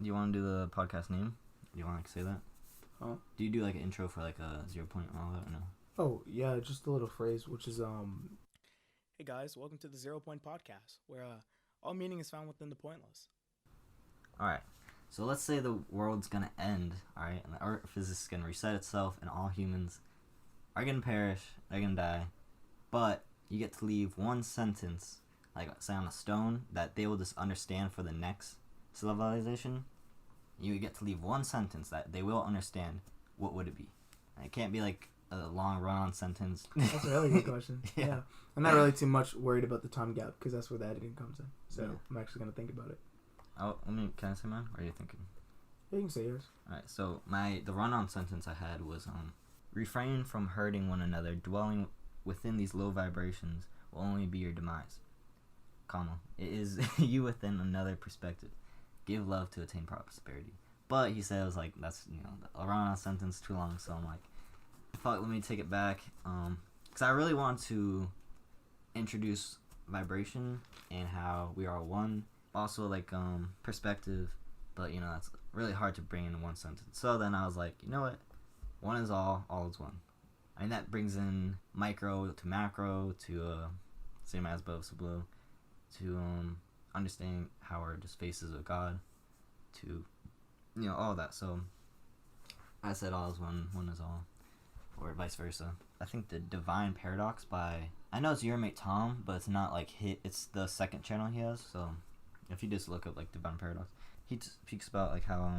Do you want to do the podcast name? Do you want to say that? Huh? Do you do like an intro for like a 0 point and all that or no? Oh, yeah, just a little phrase, which is, Hey guys, welcome to the 0 Point Podcast, where, all meaning is found within the pointless. Alright, so let's say the world's gonna end, alright, and the earth is just gonna reset itself, and all humans are gonna perish, they're gonna die, but you get to leave one sentence, like, say on a stone, that they will just understand for the next civilization. You get to leave one sentence that they will understand. What would it be? And it can't be like a long run-on sentence. That's a really good question. Yeah. I'm not really too much worried about the time gap, because that's where the editing comes in. So, I'm actually going to think about it. Oh, can I say mine? Or are you thinking? Yeah, you can say yours. Alright, so the run-on sentence I had was, refrain from hurting one another, dwelling within these low vibrations will only be your demise. Comma. It is you within another perspective. Give love to attain prosperity. But he said it was like, that's, a run-on sentence too long, so I'm like, fuck, let me take it back. Because I really want to introduce vibration and how we are one. Also, like, perspective. But, that's really hard to bring in one sentence. So then I was like, you know what? One is all is one. I mean, that brings in micro to macro to, same as above, so below, to, understanding how we're just faces of God, to, all that. So, I said all is one is all. Or vice versa. I think the Divine Paradox by, I know it's your mate Tom, but it's not like it's the second channel he has, so if you just look up like Divine Paradox, he speaks about like how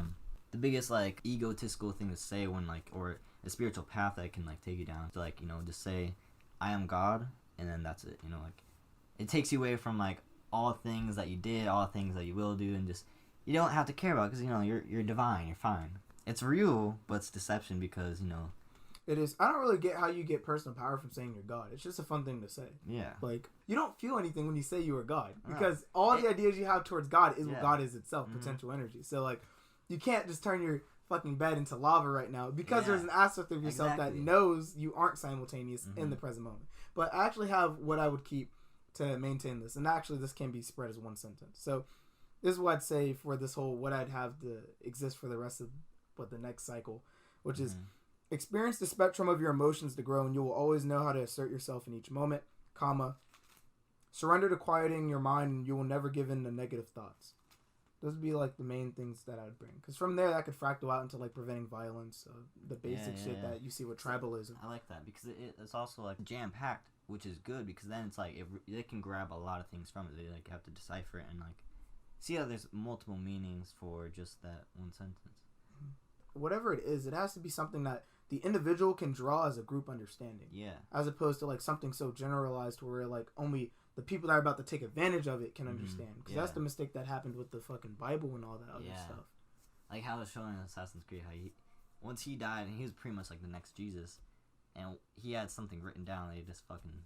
the biggest like egotistical thing to say when like, or a spiritual path that can like take you down to like, just say I am God, and then that's it, like it takes you away from like all things that you did, all things that you will do, and just you don't have to care about, because you're divine, you're fine. It's real, but it's deception, because It is. I don't really get how you get personal power from saying you're God. It's just a fun thing to say. Yeah. Like, you don't feel anything when you say you are God. Because all the ideas you have towards God is what God is itself, potential energy. So, like, you can't just turn your fucking bed into lava right now, because there's an aspect of yourself that knows you aren't simultaneous in the present moment. But I actually have what I would keep to maintain this. And actually, this can be spread as one sentence. So, this is what I'd say for this whole, what I'd have to exist for the rest of, the next cycle, which is, experience the spectrum of your emotions to grow, and you will always know how to assert yourself in each moment, comma, surrender to quieting your mind, and you will never give in to negative thoughts. Those would be, like, the main things that I would bring. Because from there, that could fractal out into, like, preventing violence, the basic shit that you see with tribalism. I like that, because it's also, like, jam-packed, which is good, because then it's, like, they can grab a lot of things from it. They, like, have to decipher it and, like, see how there's multiple meanings for just that one sentence. Whatever it is, it has to be something that the individual can draw as a group understanding. Yeah. As opposed to, like, something so generalized where, like, only the people that are about to take advantage of it can understand. Because that's the mistake that happened with the fucking Bible and all that other stuff. Like how it's showing in Assassin's Creed, how once he died, and he was pretty much like the next Jesus, and he had something written down, they just fucking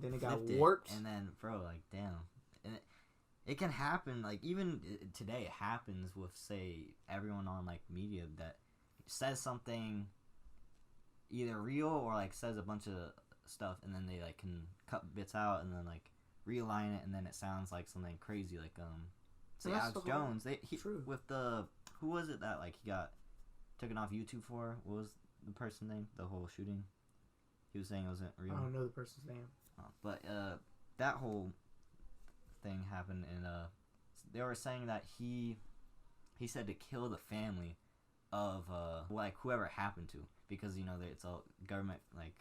then it got warped. And then, bro, like, damn. And it can happen, like, even today it happens with, say, everyone on, like, media that says something either real or, like, says a bunch of stuff, and then they, like, can cut bits out and then, like, realign it, and then it sounds like something crazy, like, say Alex Jones, with the, who was it that, like, he got taken off YouTube for? What was the person's name? The whole shooting? He was saying it wasn't real. I don't know the person's name. But, that whole thing happened, and they were saying that he said to kill the family of like whoever it happened to, because it's all government, like,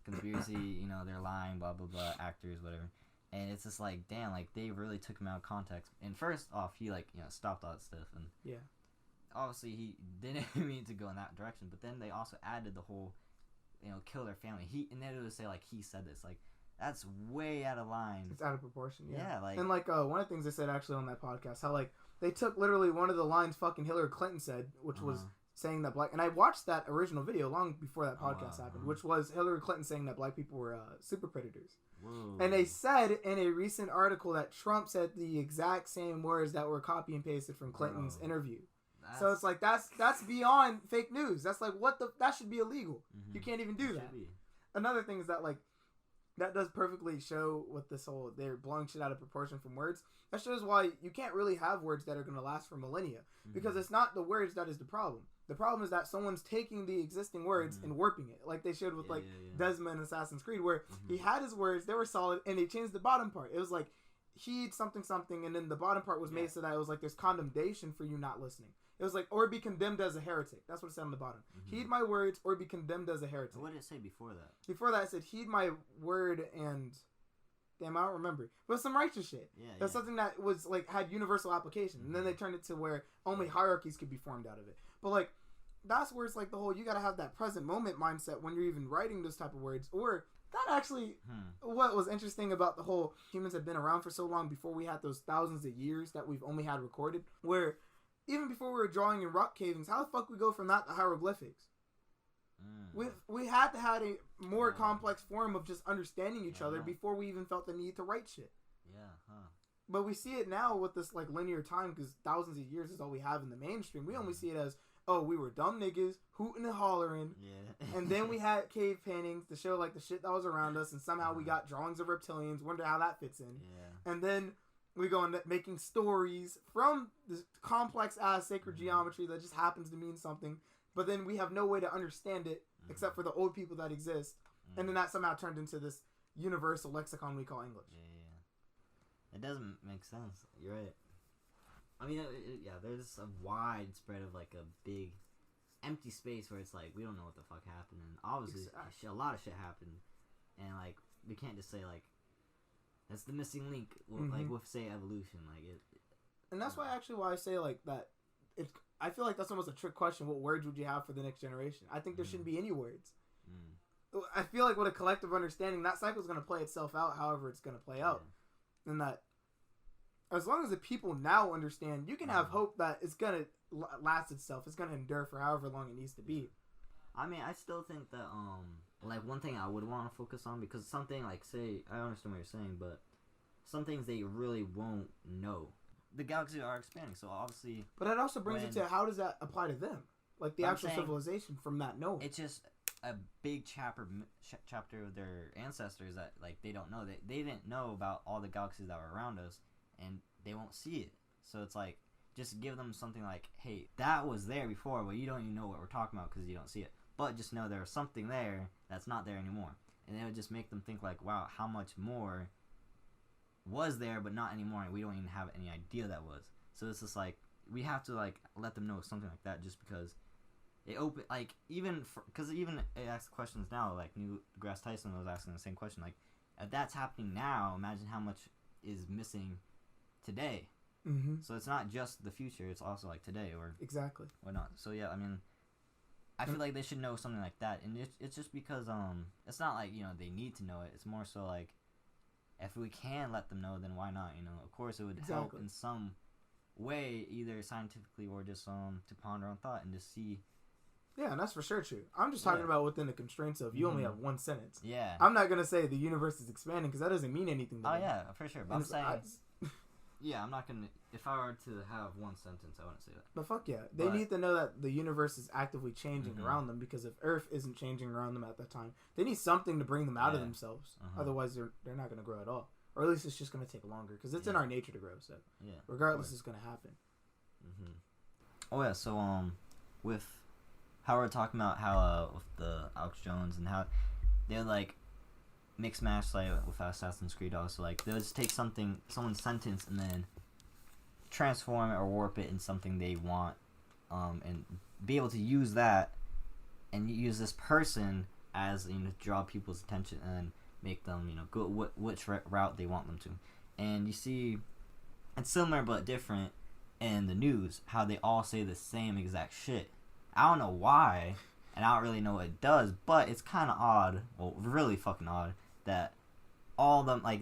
conspiracy, they're lying, blah blah blah, actors, whatever. And it's just like, damn, like, they really took him out of context. And first off, he, like, stopped all that stuff, and obviously he didn't mean to go in that direction, but then they also added the whole kill their family, and then it would say, like, he said this, like, that's way out of line. It's out of proportion, yeah. Like, and, like, one of the things they said actually on that podcast, how, like, they took literally one of the lines fucking Hillary Clinton said, which was saying that black, and I watched that original video long before that podcast happened, which was Hillary Clinton saying that black people were super predators. Whoa. And they said in a recent article that Trump said the exact same words that were copy and pasted from Clinton's interview. So it's like, that's beyond fake news. That's like, that should be illegal. You can't even do that. Another thing is that, like, that does perfectly show what this whole they're blowing shit out of proportion from words. That shows why you can't really have words that are going to last for millennia, because it's not the words that is the problem. The problem is that someone's taking the existing words and warping it, like they showed with Desmond in Assassin's Creed, where he had his words, they were solid, and they changed the bottom part. It was like heed something something, and then the bottom part was made so that it was like there's condemnation for you not listening. It was like, or be condemned as a heretic. That's what it said on the bottom. Heed my words or be condemned as a heretic. What did it say before that? Before that, it said, heed my word and... Damn, I don't remember. But some righteous shit. That's something that was, like, had universal application. And then they turned it to where only hierarchies could be formed out of it. But, like, that's where it's like the whole, you gotta have that present moment mindset when you're even writing those type of words. Or, that actually, what was interesting about the whole, humans have been around for so long before we had those thousands of years that we've only had recorded, where... Even before we were drawing in rock cavings, how the fuck we go from that to hieroglyphics? We had to have a more complex form of just understanding each other before we even felt the need to write shit. But we see it now with this like linear time, because thousands of years is all we have in the mainstream. We only see it as, oh, we were dumb niggas hooting and hollering, and then we had cave paintings to show like the shit that was around us, and somehow we got drawings of reptilians. Wonder how that fits in. And then we go into making stories from this complex-ass sacred geometry that just happens to mean something, but then we have no way to understand it except for the old people that exist, and then that somehow turned into this universal lexicon we call English. It doesn't make sense. You're right. I mean, there's a wide spread of, like, a big empty space where it's like, we don't know what the fuck happened, and obviously a lot of shit happened, and, like, we can't just say, like, that's the missing link, like with say evolution, like it. And that's why I say like that. I feel like that's almost a trick question. What words would you have for the next generation? I think there shouldn't be any words. I feel like with a collective understanding, that cycle is going to play itself out. However, it's going to play out, and that as long as the people now understand, you can have hope that it's going to last itself. It's going to endure for however long it needs to be. I mean, I still think that like one thing I would want to focus on, because something like, say, I understand what you're saying, but some things they really won't know. The galaxies are expanding, so obviously. But it also brings it to how does that apply to them, like the actual civilization from that knowing. It's just a big chapter of their ancestors that like they don't know. They didn't know about all the galaxies that were around us, and they won't see it. So it's like, just give them something like, hey, that was there before, but you don't even know what we're talking about because you don't see it. But just know there was something there that's not there anymore. And it would just make them think like, wow, how much more was there but not anymore, and we don't even have any idea that was. So it's just like, we have to like let them know something like that, just because it because even it asks questions now, like Neil deGrasse Tyson was asking the same question, like, if that's happening now, imagine how much is missing today. So it's not just the future, it's also like today or whatnot. So yeah, I mean, I feel like they should know something like that, and it's just because it's not like, you know, they need to know it. It's more so like, if we can let them know, then why not? You know, of course it would help in some way, either scientifically or just to ponder on thought and just see. Yeah, and that's for sure true. I'm just talking about within the constraints of you only have one sentence. I'm not gonna say the universe is expanding, because that doesn't mean anything to me. Yeah, for sure. But I'm saying. Yeah, I'm not gonna. If I were to have one sentence, I wouldn't say that. But fuck yeah, they need to know that the universe is actively changing around them, because if Earth isn't changing around them at that time, they need something to bring them out of themselves. Otherwise, they're not gonna grow at all, or at least it's just gonna take longer, because it's in our nature to grow. So regardless, it's gonna happen. Oh yeah, so with how we're talking about how with the Alex Jones and how they're like mix match like with Assassin's Creed, also like they'll just take someone's sentence and then transform it or warp it in something they want, and be able to use that and use this person as, you know, draw people's attention and make them, you know, go which route they want them to. And you see it's similar but different in the news, how they all say the same exact shit. I don't know why, and I don't really know what it does, but it's kind of odd, well, really fucking odd, that all of them, like,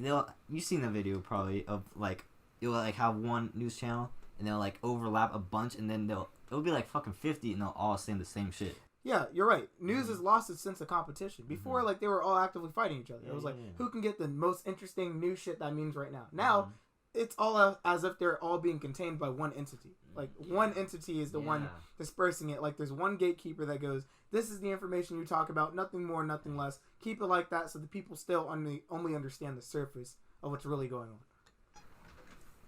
you've seen the video probably of, like, you'll, like, have one news channel, and they'll, like, overlap a bunch, and then it'll be, like, fucking 50, and they'll all say the same shit. Yeah, you're right. News has lost its sense of competition. Before, like, they were all actively fighting each other. It was like, who can get the most interesting news shit that means right now? Now, it's all as if they're all being contained by one entity. Like, one entity is the one dispersing it. Like, there's one gatekeeper that goes, This is the information you talk about. Nothing more, nothing less. Keep it like that so the people still only understand the surface of what's really going on.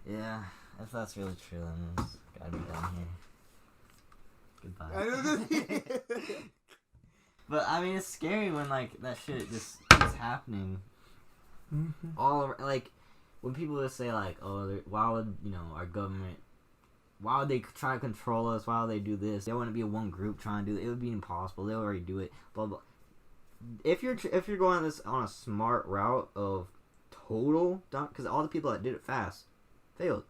Yeah, if that's really true, then it's gotta be done here. Goodbye. But I mean, it's scary when like that shit just keeps happening. All over, like when people just say like, "Oh, why would our government? Why would they try to control us? Why would they do this? They wouldn't be one group trying to do it. It would be impossible. They already do it." Blah blah. If you're going on a smart route of total, because all the people that did it fast failed.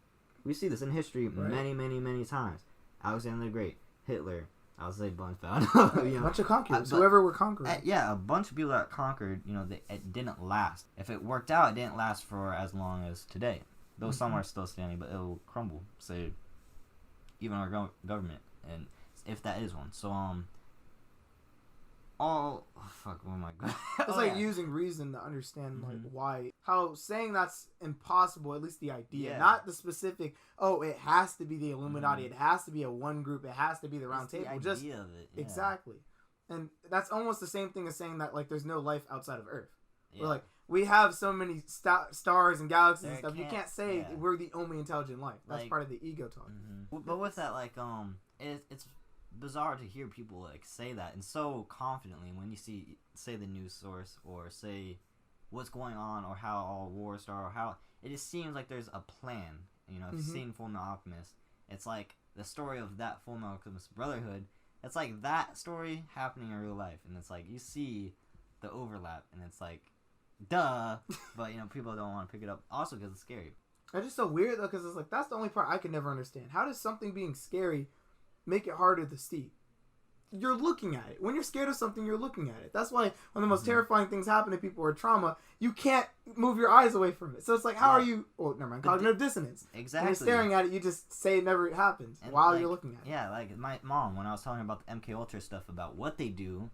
We see this in history many times. Alexander the Great, Hitler. I'll say bunch, but a bunch of conquerors. Whoever were conquering. Yeah, a bunch of people that conquered. It didn't last. If it worked out, it didn't last for as long as today. Though some are still standing, but it'll crumble. Say, even our government, and if that is one. So oh my god. It's like using reason to understand like why, how saying that's impossible, at least the idea, not the specific, it has to be the Illuminati, it has to be a one group, it has to be the round table. The idea of it. Yeah. Exactly. And that's almost the same thing as saying that like there's no life outside of Earth. Yeah. We're like, we have so many stars and galaxies and stuff. You can't say we're the only intelligent life. That's part of the ego talk. But with that, like, it's bizarre to hear people like say that and so confidently when you say the news source or say what's going on or how all wars start or how it just seems like there's a plan. If you've seen Fullmetal Alchemist, it's like the story of that Fullmetal Alchemist Brotherhood. It's like that story happening in real life, and it's like you see the overlap, and it's like, duh, but people don't want to pick it up. Also, because it's scary. It's just so weird though, because it's like that's the only part I could never understand. How does something being scary make it harder to see? You're looking at it. When you're scared of something, you're looking at it. That's why when the most terrifying things happen to people or trauma, you can't move your eyes away from it. So it's like, how are you... Well, never mind. Cognitive dissonance. Exactly. When you're staring at it, you just say it never happens while you're looking at it. Yeah, like my mom, when I was telling her about the MK Ultra stuff, about what they do,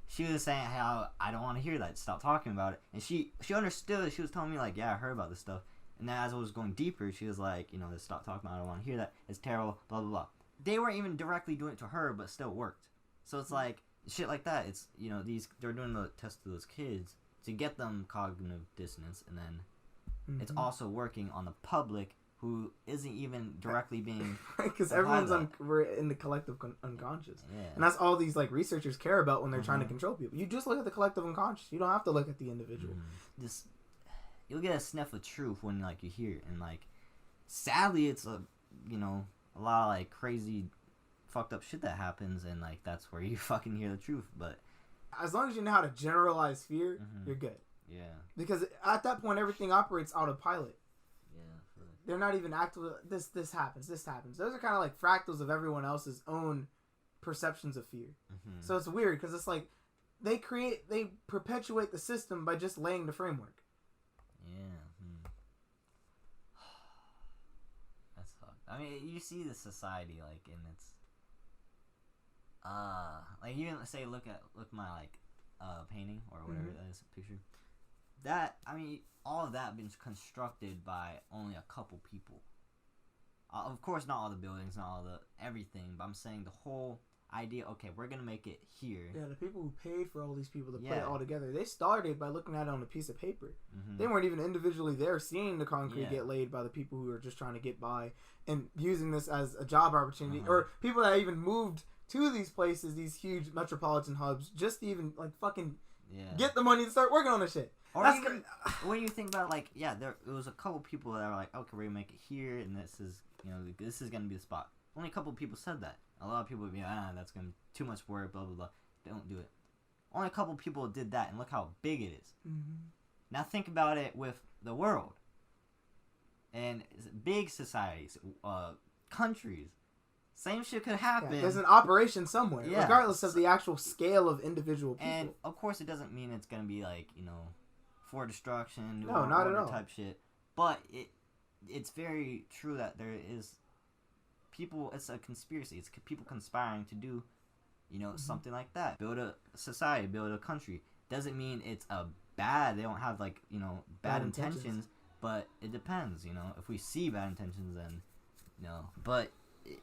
she was saying how I don't want to hear that. Stop talking about it. And she understood. She was telling me like, yeah, I heard about this stuff. And then as I was going deeper, she was like, stop talking about it. I don't want to hear that. It's terrible, blah, blah, blah. They weren't even directly doing it to her, but still worked. So it's like shit like that. It's they're doing the test to those kids to get them cognitive dissonance, and then it's also working on the public who isn't even directly being because everyone's we're in the collective unconscious, and that's all these like researchers care about when they're trying to control people. You just look at the collective unconscious. You don't have to look at the individual. You'll get a sniff of truth when like you hear it, and like sadly it's a lot of like crazy fucked up shit that happens, and like that's where you fucking hear the truth. But as long as you know how to generalize fear, you're good. Yeah, because at that point everything operates autopilot. Yeah, they're not even active. This happens. Those are kind of like fractals of everyone else's own perceptions of fear. So it's weird because it's like they perpetuate the system by just laying the framework. That's fucked. I mean, you see the society like in its like even say look my like painting or whatever that is, picture. That, I mean, all of that been constructed by only a couple people. Of course, not all the buildings, not all the everything, but I'm saying the whole idea. Okay, we're gonna make it here. Yeah, the people who paid for all these people to put it all together, they started by looking at it on a piece of paper. They weren't even individually there seeing the concrete get laid by the people who were just trying to get by and using this as a job opportunity, or people that even moved to these places, these huge metropolitan hubs, just to even like fucking get the money to start working on this shit. Or even when you think about like, there was a couple people that were like, okay, we're gonna make it here, and this is this is gonna be the spot. Only a couple people said that. A lot of people would be that's gonna be too much work, blah blah blah. Don't do it. Only a couple people did that, and look how big it is. Now think about it with the world and big societies, countries. Same shit could happen. There's an operation somewhere, regardless of the actual scale of individual people. And of course, it doesn't mean it's gonna be like for destruction, no, not at all, type shit. But it's very true that there is people. It's a conspiracy. It's people conspiring to do, something like that. Build a society, build a country. Doesn't mean it's a bad. They don't have like bad intentions. But it depends. If we see bad intentions, then But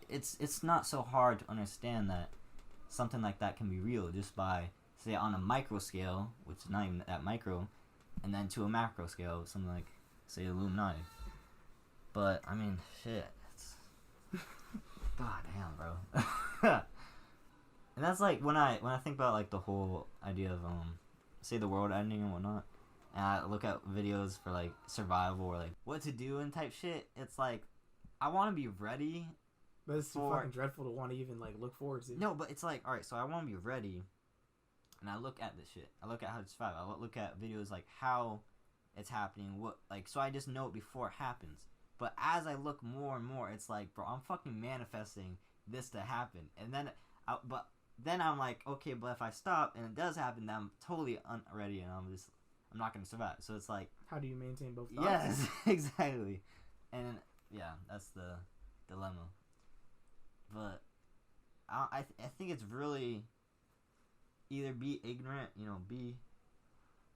it's not so hard to understand that something like that can be real just by, say, on a micro scale, which is not even that micro, and then to a macro scale, something like, say, Illuminati. But, I mean, shit. God damn, bro. And that's like, when I think about, like, the whole idea of, say, the world ending and whatnot, and I look at videos for, like, survival or, like, what to do and type shit, it's like, I want to be ready. But it's too fucking dreadful to want to even, like, look forward to. No, but it's like, alright, so I want to be ready, and I look at this shit. I look at how to survive. I look at videos, like, how it's happening, what, like, so I just know it before it happens. But as I look more and more, it's like, bro, I'm fucking manifesting this to happen. And then, then I'm like, okay, but if I stop and it does happen, then I'm totally unready and I'm not going to survive. So it's like, how do you maintain both thoughts? Yes, exactly. And yeah, that's the dilemma. But I think it's really either be ignorant, be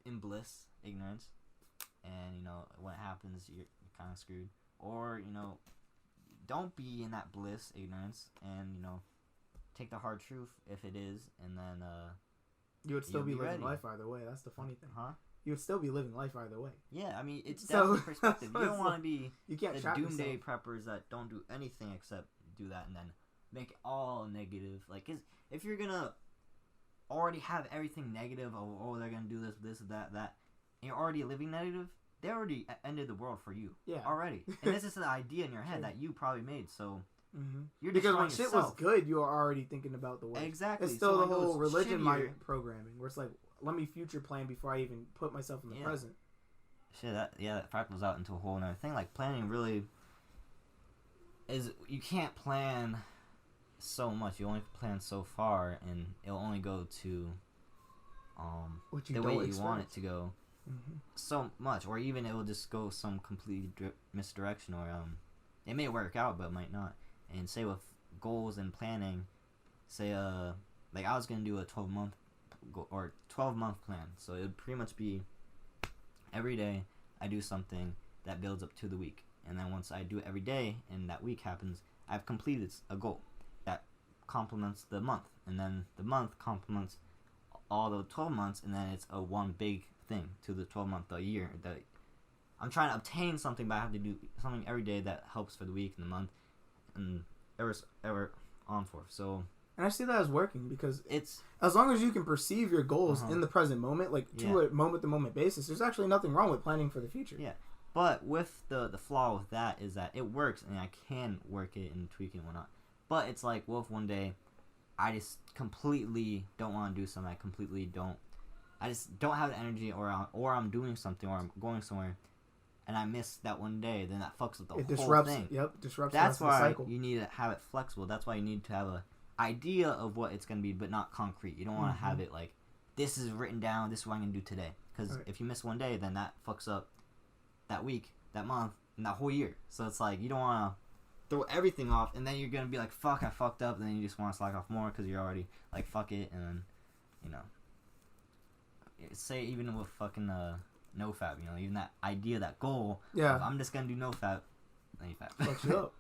in bliss, ignorance, and, when it happens, you're kind of screwed. Or, don't be in that bliss, ignorance, and, take the hard truth if it is, and then, you would still be living life either way. That's the funny thing. Huh? You would still be living life either way. Yeah, I mean, it's definitely perspective. You don't want to be the doomsday preppers that don't do anything except do that and then make it all negative. Like, if you're gonna already have everything negative, they're gonna do this, that, and you're already living negative, they already ended the world for you. Yeah. Already. And this is an idea in your head that you probably made, so you're because when yourself. Shit was good, you were already thinking about the worst. Exactly. It's still the whole religion mind programming, where it's like, let me future plan before I even put myself in the present. Shit, that fractals out into a whole other thing. Like, planning really is, you can't plan so much. You only plan so far, and it'll only go to the way you want it to go. So much, or even it will just go some complete misdirection, or it may work out but it might not. And say with goals and planning, say like I was gonna do a 12-month or 12-month plan, so it would pretty much be every day I do something that builds up to the week, and then once I do it every day and that week happens, I've completed a goal that complements the month, and then the month complements all the 12 months, and then it's a one big thing to the 12-month, the year. That I'm trying to obtain something, but I have to do something every day that helps for the week and the month, and ever on forth. So, and I see that as working, because it's as long as you can perceive your goals in the present moment, like to a moment-to-moment basis, there's actually nothing wrong with planning for the future. Yeah, but with the flaw with that is that it works, and I can work it and tweak it and whatnot. But it's like, well, if one day I just completely don't want to do something, I just don't have the energy, or I'm doing something, or I'm going somewhere, and I miss that one day, then that fucks with the whole thing. Disrupts. That's the why cycle. you need to have it flexible. That's why you need to have a idea of what it's gonna be, but not concrete. You don't want to have it like, this is written down, this is what I'm gonna do today. Because if you miss one day, then that fucks up that week, that month, and that whole year. So it's like, you don't want to throw everything off, and then you're gonna be like, fuck, I fucked up, and then you just want to slack off more because you're already like, fuck it, and then, say even with fucking NoFap, even that idea, that goal, I'm just gonna do NoFap, then you fap. Fucks you up.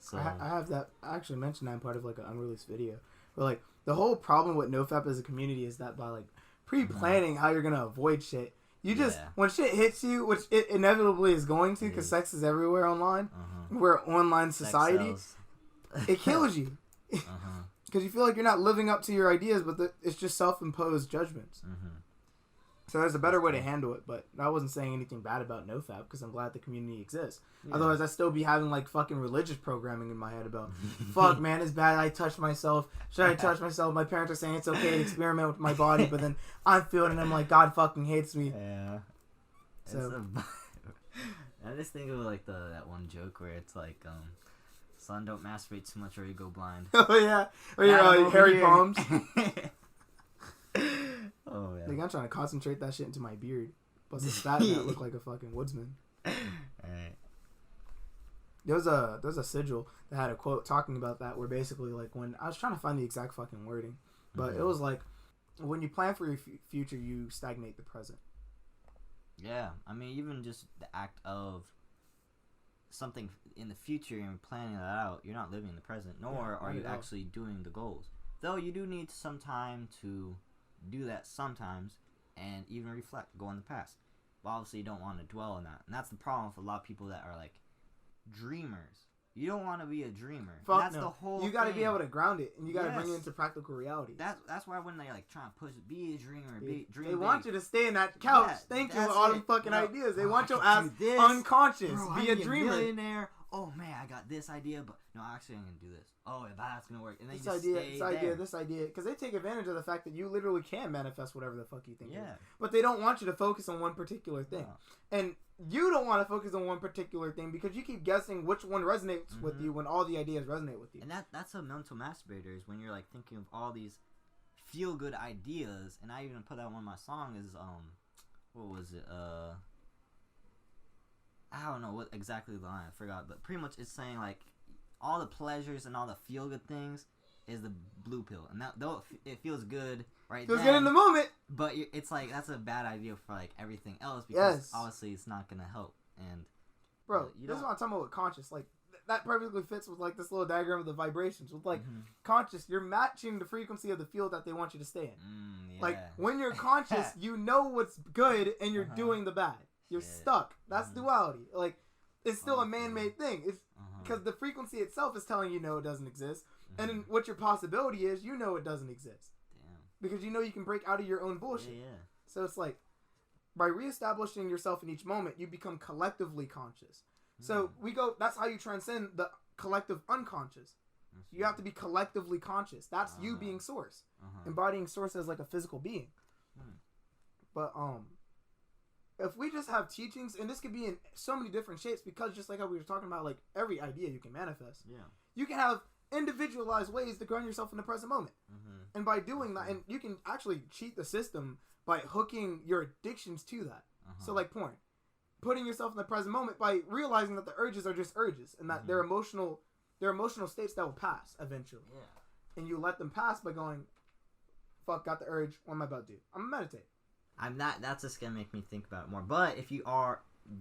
So I have that. I actually mentioned that in part of like an unreleased video. But like, the whole problem with NoFap as a community is that by like pre-planning how you're gonna avoid shit, you just when shit hits you, which it inevitably is going to, because sex is everywhere online. We're an online society. It kills you. Because you feel like you're not living up to your ideas, but it's just self-imposed judgments. So there's a better way to handle it, but I wasn't saying anything bad about NoFap, because I'm glad the community exists. Otherwise, I'd still be having like fucking religious programming in my head about, fuck, man, it's bad, I touched myself. Should I touch myself? My parents are saying it's okay to experiment with my body, but then I'm feeling it, and I'm like, God fucking hates me. Yeah. So I just think of like that one joke where it's like, son, don't masturbate too much or you go blind. Oh yeah, or your hairy palms. Oh yeah. Like, I'm trying to concentrate that shit into my beard. Plus the fat man look like a fucking woodsman. Alright. There's a sigil that had a quote talking about that, where basically, like, when I was trying to find the exact fucking wording, but it was like, when you plan for your future, you stagnate the present. Yeah, I mean, even just the act of something in the future and planning that out, you're not living in the present, nor are you actually doing the goals. Though you do need some time to do that sometimes and even reflect, go in the past. But obviously you don't want to dwell on that. And that's the problem with a lot of people that are like dreamers. You don't want to be a dreamer. Fuck that's no. the whole You got to thing. be able to ground it, and you got to Yes. bring it into practical reality. That's why when they like try and push it, be a dreamer, dream They big. want you to stay in that couch thinking with all them fucking ideas. They want your ass unconscious. Bro, be a dreamer. Millionaire. Oh man, I got this idea, but no, actually I'm gonna do this. Oh, if that's gonna work, and then This you just idea, stay this idea, because they take advantage of the fact that you literally can manifest whatever the fuck you think. Yeah. But they don't want you to focus on one particular thing, and you don't want to focus on one particular thing because you keep guessing which one resonates with you when all the ideas resonate with you. And that's a mental masturbator, is when you're like thinking of all these feel good ideas, and I even put that one of my songs is what was it I don't know what exactly the line, I forgot, but pretty much it's saying like all the pleasures and all the feel good things is the blue pill, and that though it feels good feels good in the moment, but it's like that's a bad idea for like everything else because obviously it's not gonna help. And bro, this is what I'm talking about with conscious, like that perfectly fits with like this little diagram of the vibrations with like conscious. You're matching the frequency of the field that they want you to stay in. Like when you're conscious, you know what's good and you're doing the bad. You're stuck. That's duality. Like it's still a man-made thing. It's because the frequency itself is telling you no, it doesn't exist, and then what your possibility is, you know, it doesn't exist. Damn. Because you know you can break out of your own bullshit. Yeah. So it's like by reestablishing yourself in each moment, you become collectively conscious. So we go. That's how you transcend the collective unconscious. You have to be collectively conscious. That's you being source, embodying source as like a physical being. But if we just have teachings, and this could be in so many different shapes, because just like how we were talking about, like every idea you can manifest. Yeah. You can have individualized ways to ground yourself in the present moment, and by doing that, and you can actually cheat the system by hooking your addictions to that. So like porn. Putting yourself in the present moment by realizing that the urges are just urges and that they're emotional states that will pass eventually. Yeah. And you let them pass by going, fuck, got the urge, what am I about to do? I'm gonna meditate. That's just gonna make me think about it more. But if you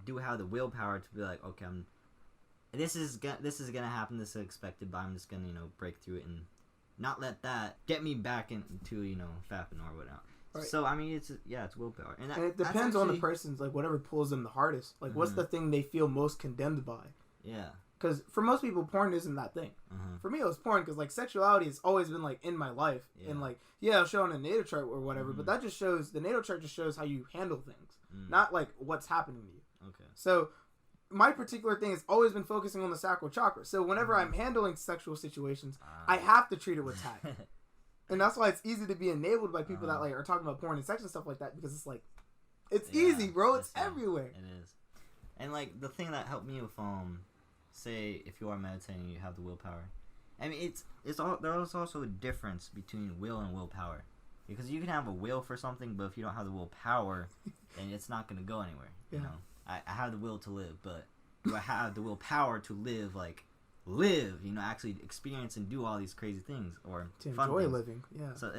do have the willpower to be like, okay, this is gonna happen, this is expected, but I'm just gonna, break through it and not let that get me back into, fapping or whatnot. Right. So I mean, it's willpower, and it depends on the person's, like, whatever pulls them the hardest. Like, what's the thing they feel most condemned by? Yeah. Because for most people, porn isn't that thing. For me, it was porn because like sexuality has always been like in my life, and like I'll show on a natal chart or whatever, but that just shows the natal chart just shows how you handle things, not like what's happening to you. Okay. So my particular thing has always been focusing on the sacral chakra. So whenever I'm handling sexual situations, I have to treat it with tact. And that's why it's easy to be enabled by people that like are talking about porn and sex and stuff like that, because it's like, it's easy, bro. It's everywhere. It is. And like the thing that helped me with say if you are meditating, you have the willpower. I mean, there's also a difference between will and willpower, because you can have a will for something, but if you don't have the willpower, then it's not gonna go anywhere. You know, I have the will to live, but do I have the willpower to live? Actually experience and do all these crazy things, or to enjoy living. Yeah. So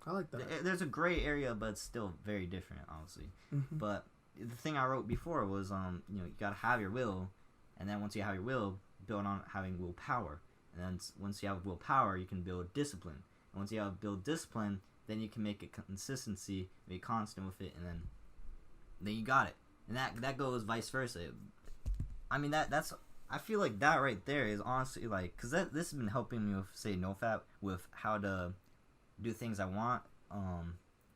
I like that. There's a gray area, but it's still very different, honestly. But the thing I wrote before was, you gotta have your will, and then once you have your will, build on having willpower, and then once you have willpower, you can build discipline, and once you build discipline, then you can make it consistency, be constant with it, and then you got it, and that goes vice versa. I mean that's. I feel like that right there is honestly like, because this has been helping me with, say, NoFap, with how to do things I want,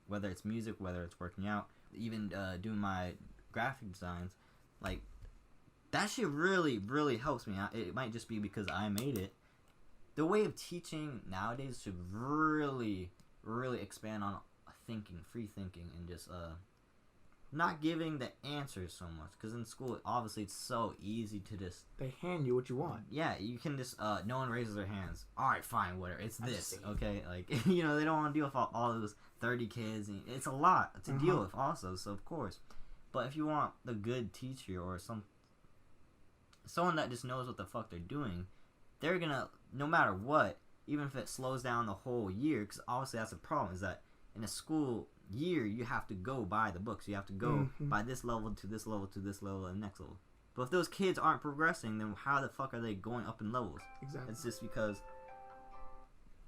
whether it's music, whether it's working out, even doing my graphic designs. Like, that shit really, really helps me. It might just be because I made it. The way of teaching nowadays should really, really expand on free thinking, and just not giving the answers so much, because in school obviously it's so easy to just, they hand you what you want. Yeah, you can just no one raises their hands, alright, fine, whatever, it's this, okay, like, they don't want to deal with all those 30 kids, and it's a lot to deal with also, so of course. But if you want a good teacher, or someone that just knows what the fuck they're doing, they're gonna, no matter what, even if it slows down the whole year, because obviously that's the problem, is that in a school year, you have to go by the books. You have to go by this level to this level to this level and next level. But if those kids aren't progressing, then how the fuck are they going up in levels? Exactly. It's just because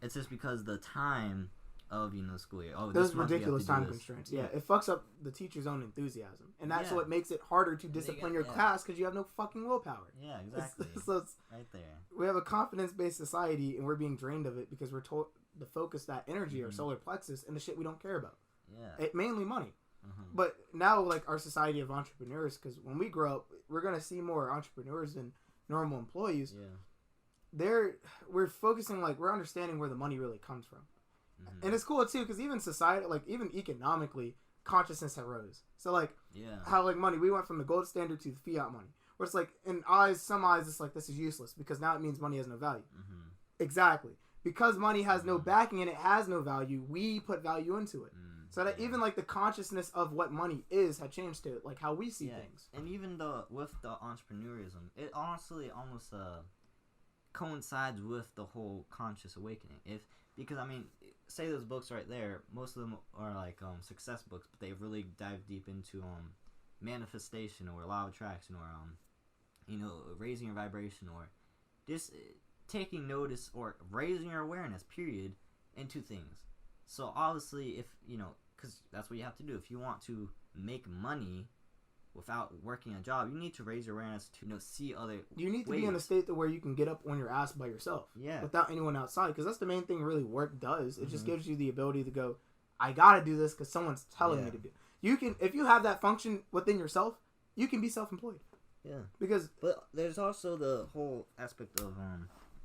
It's just because the time of, school year. Oh, those ridiculous time constraints. Yeah, it fucks up the teacher's own enthusiasm, and that's what makes it harder to discipline your class because you have no fucking willpower. Yeah, exactly. So it's right there. We have a confidence-based society, and we're being drained of it because we're told to focus that energy, our solar plexus, in the shit we don't care about. Yeah, mainly money. But now, like, our society of entrepreneurs, because when we grow up, we're gonna see more entrepreneurs than normal employees. Yeah, we're focusing, like, we're understanding where the money really comes from. And it's cool too because even society, like even economically, consciousness has rose. So like, how like money, we went from the gold standard to the fiat money, where it's like in some eyes, it's like this is useless because now it means money has no value. Exactly, because money has no backing and it has no value. We put value into it, so that even like the consciousness of what money is had changed to like how we see things. And even with the entrepreneurism, it honestly almost coincides with the whole conscious awakening. Because I mean, say those books right there, most of them are like success books, but they really dive deep into manifestation or law of attraction or raising your vibration or just taking notice or raising your awareness period into things. So obviously if because that's what you have to do if you want to make money without working a job, you need to raise your awareness to see other you need to ways. Be in a state to where you can get up on your ass by yourself without anyone outside, because that's the main thing really work does. It just gives you the ability to go, I gotta do this because someone's telling me to do. You can, if you have that function within yourself, you can be self-employed. But there's also the whole aspect of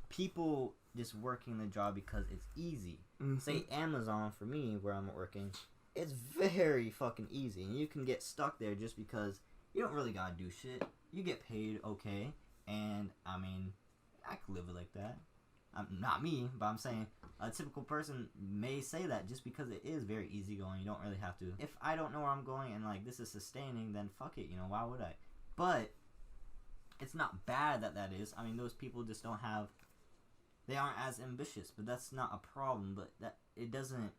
people just working the job because it's easy. Say Amazon, for me where I'm working, it's very fucking easy, and you can get stuck there just because you don't really gotta do shit. You get paid okay, and I mean, I could live it like that. Not me, but I'm saying a typical person may say that just because it is very easygoing. You don't really have to. If I don't know where I'm going and like this is sustaining, then fuck it. Why would I? But it's not bad that is. I mean, those people just don't have. They aren't as ambitious, but that's not a problem. But that it doesn't.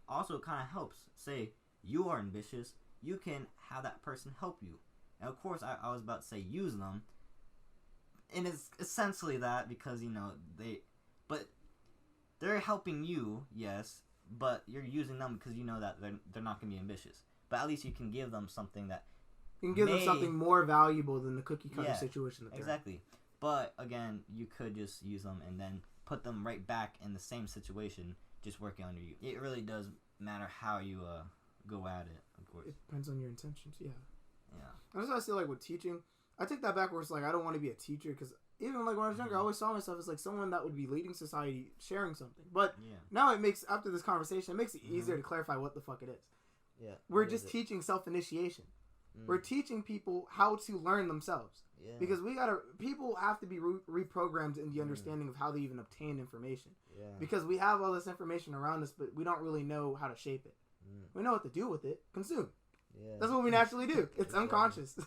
Also, kind of helps. Say you are ambitious, you can have that person help you. And of course, I was about to say use them, and it's essentially that because they're helping you, yes, but you're using them because you know that they're not gonna be ambitious. But at least you can give them something that you can give them something more valuable than the cookie cutter situation. Exactly. But again, you could just use them and then put them right back in the same situation, just working under you. It really does matter how you go at it, of course. It depends on your intentions, yeah. I just always feel like with teaching, I take that backwards. Like I don't want to be a teacher because even like when I was younger, I always saw myself as like someone that would be leading society, sharing something. But now it makes after this conversation, it makes it easier to clarify what the fuck it is. Yeah, we're just teaching self-initiation. We're teaching people how to learn themselves. Because people have to be reprogrammed in the understanding of how they even obtain information. Because we have all this information around us, but we don't really know how to shape it. We know what to do with it. Consume. That's what we naturally do. It's unconscious.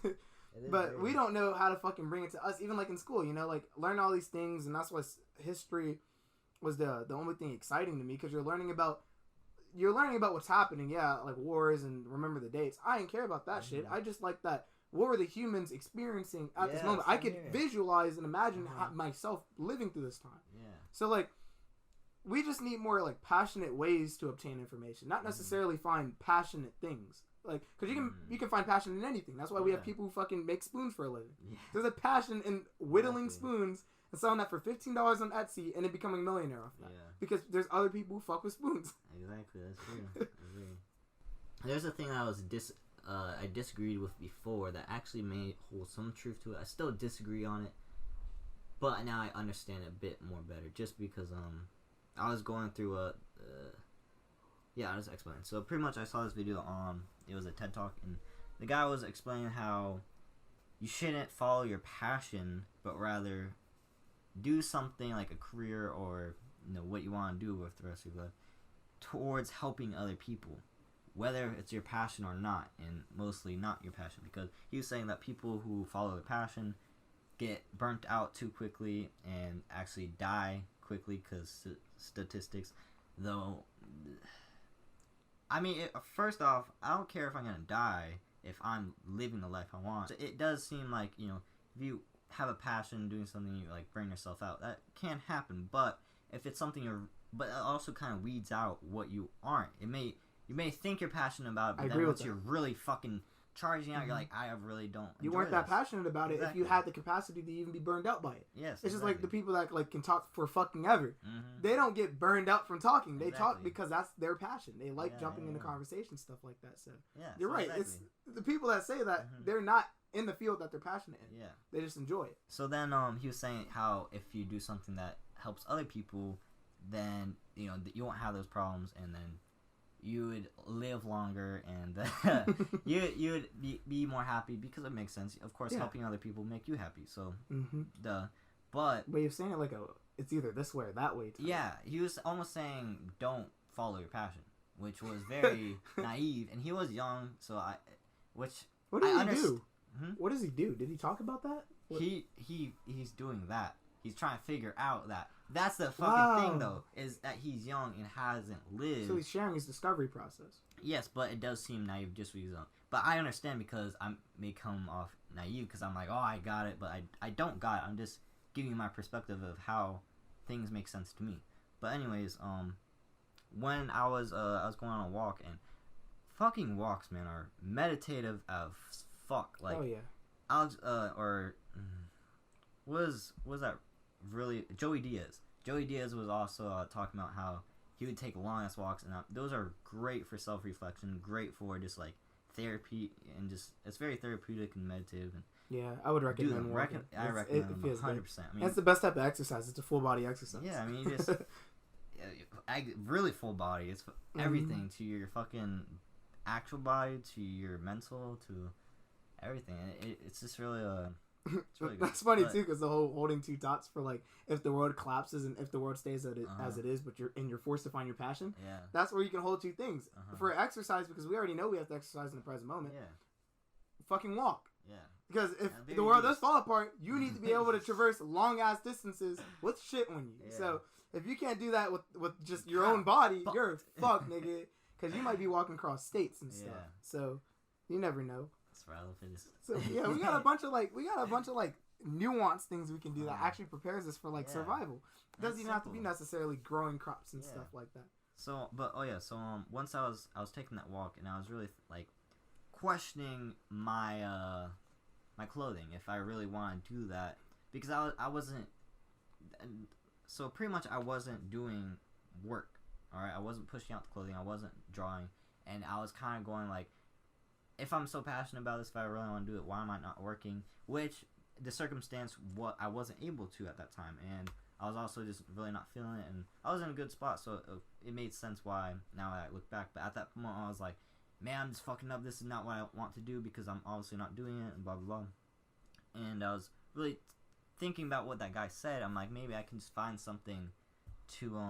But we don't know how to fucking bring it to us. Even like in school, like learn all these things, and that's why history was the only thing exciting to me, because you're learning about what's happening. Like wars and remember the dates. I didn't care about that shit. I just like that. What were the humans experiencing at this moment? I could visualize and imagine myself living through this time. So like, we just need more like passionate ways to obtain information, not necessarily find passionate things. Like, because you can find passion in anything. That's why we have people who fucking make spoons for a living. There's a passion in whittling spoons and selling that for $15 on Etsy and then becoming a millionaire off that. Because there's other people who fuck with spoons. Exactly, that's true. There's a thing I disagreed with before that actually may hold some truth to it. I still disagree on it, but now I understand it a bit more better. Just because I was going through I'll just explain. So pretty much I saw this video on, it was a TED Talk, and the guy was explaining how you shouldn't follow your passion, but rather do something like a career or what you want to do with the rest of your life towards helping other people, whether it's your passion or not, and mostly not your passion, because he was saying that people who follow their passion get burnt out too quickly and actually die quickly because statistics, though. I mean, first off, I don't care if I'm going to die if I'm living the life I want. So it does seem like, if you have a passion doing something, you like burn yourself out. That can happen, but if it's something you're but it also kind of weeds out what you aren't. You may think you're passionate about it, but then once you're really fucking charging out, you're like, I really don't. You weren't that passionate about it if you had the capacity to even be burned out by it. Yes, it's just like the people that like can talk for fucking ever. They don't get burned out from talking. They talk because that's their passion. They like jumping into conversations, stuff like that. So you're right. It's the people that say that they're not in the field that they're passionate in. Yeah, they just enjoy it. So then he was saying how if you do something that helps other people, then you won't have those problems, and then you would live longer, and you would be more happy, because it makes sense. Of course, helping other people make you happy. So but you're saying it like it's either this way or that way. Yeah, he was almost saying don't follow your passion, which was very naive, and he was young. So what did he do? What does he do? Did he talk about that? He's doing that. He's trying to figure out that. That's the fucking thing, though, is that he's young and hasn't lived. So he's sharing his discovery process. Yes, but it does seem naive just because he's young. But I understand, because I may come off naive because I'm like, oh, I got it, but I don't got it. I'm just giving you my perspective of how things make sense to me. But anyways, when I was going on a walk, and fucking walks, man, are meditative as fuck. Like, oh yeah. Was that really Joey Diaz? Joey Diaz was also talking about how he would take long ass walks, and those are great for self-reflection, great for just like therapy, and just it's very therapeutic and meditative. And yeah, I would recommend walking. I recommend them 100%. I mean, that's the best type of exercise. It's a full body exercise. Yeah, I mean, you just really full body. It's everything to your fucking actual body, to your mental, to everything. It's just really it's really good. That's funny too, because the whole holding two dots for like if the world collapses and if the world stays as it is, but you're forced to find your passion. Yeah, that's where you can hold two things for exercise, because we already know we have to exercise in the present moment. Yeah, fucking walk. Yeah, because if the world does fall apart, you need to be able to traverse long ass distances with shit on you. Yeah. So if you can't do that with just your own body, you're fucked, nigga. Because you might be walking across states and stuff. Yeah. So you never know. So yeah, we got a bunch of like nuanced things we can do that actually prepares us for like survival. It doesn't even have to be necessarily growing crops and stuff like that. So, but once I was taking that walk, and I was really like questioning my my clothing, if I really want to do that, because I wasn't. So pretty much I wasn't doing work. All right, I wasn't pushing out the clothing. I wasn't drawing, and I was kind of going like, if I'm so passionate about this, if I really want to do it, why am I not working? Which the circumstance, what I wasn't able to at that time, and I was also just really not feeling it, and I was in a good spot, so it made sense why now I look back. But at that moment, I was like, man, I'm just fucking up. This is not what I want to do, because I'm obviously not doing it, and blah blah blah. And I was really thinking about what that guy said. I'm like, maybe I can just find something to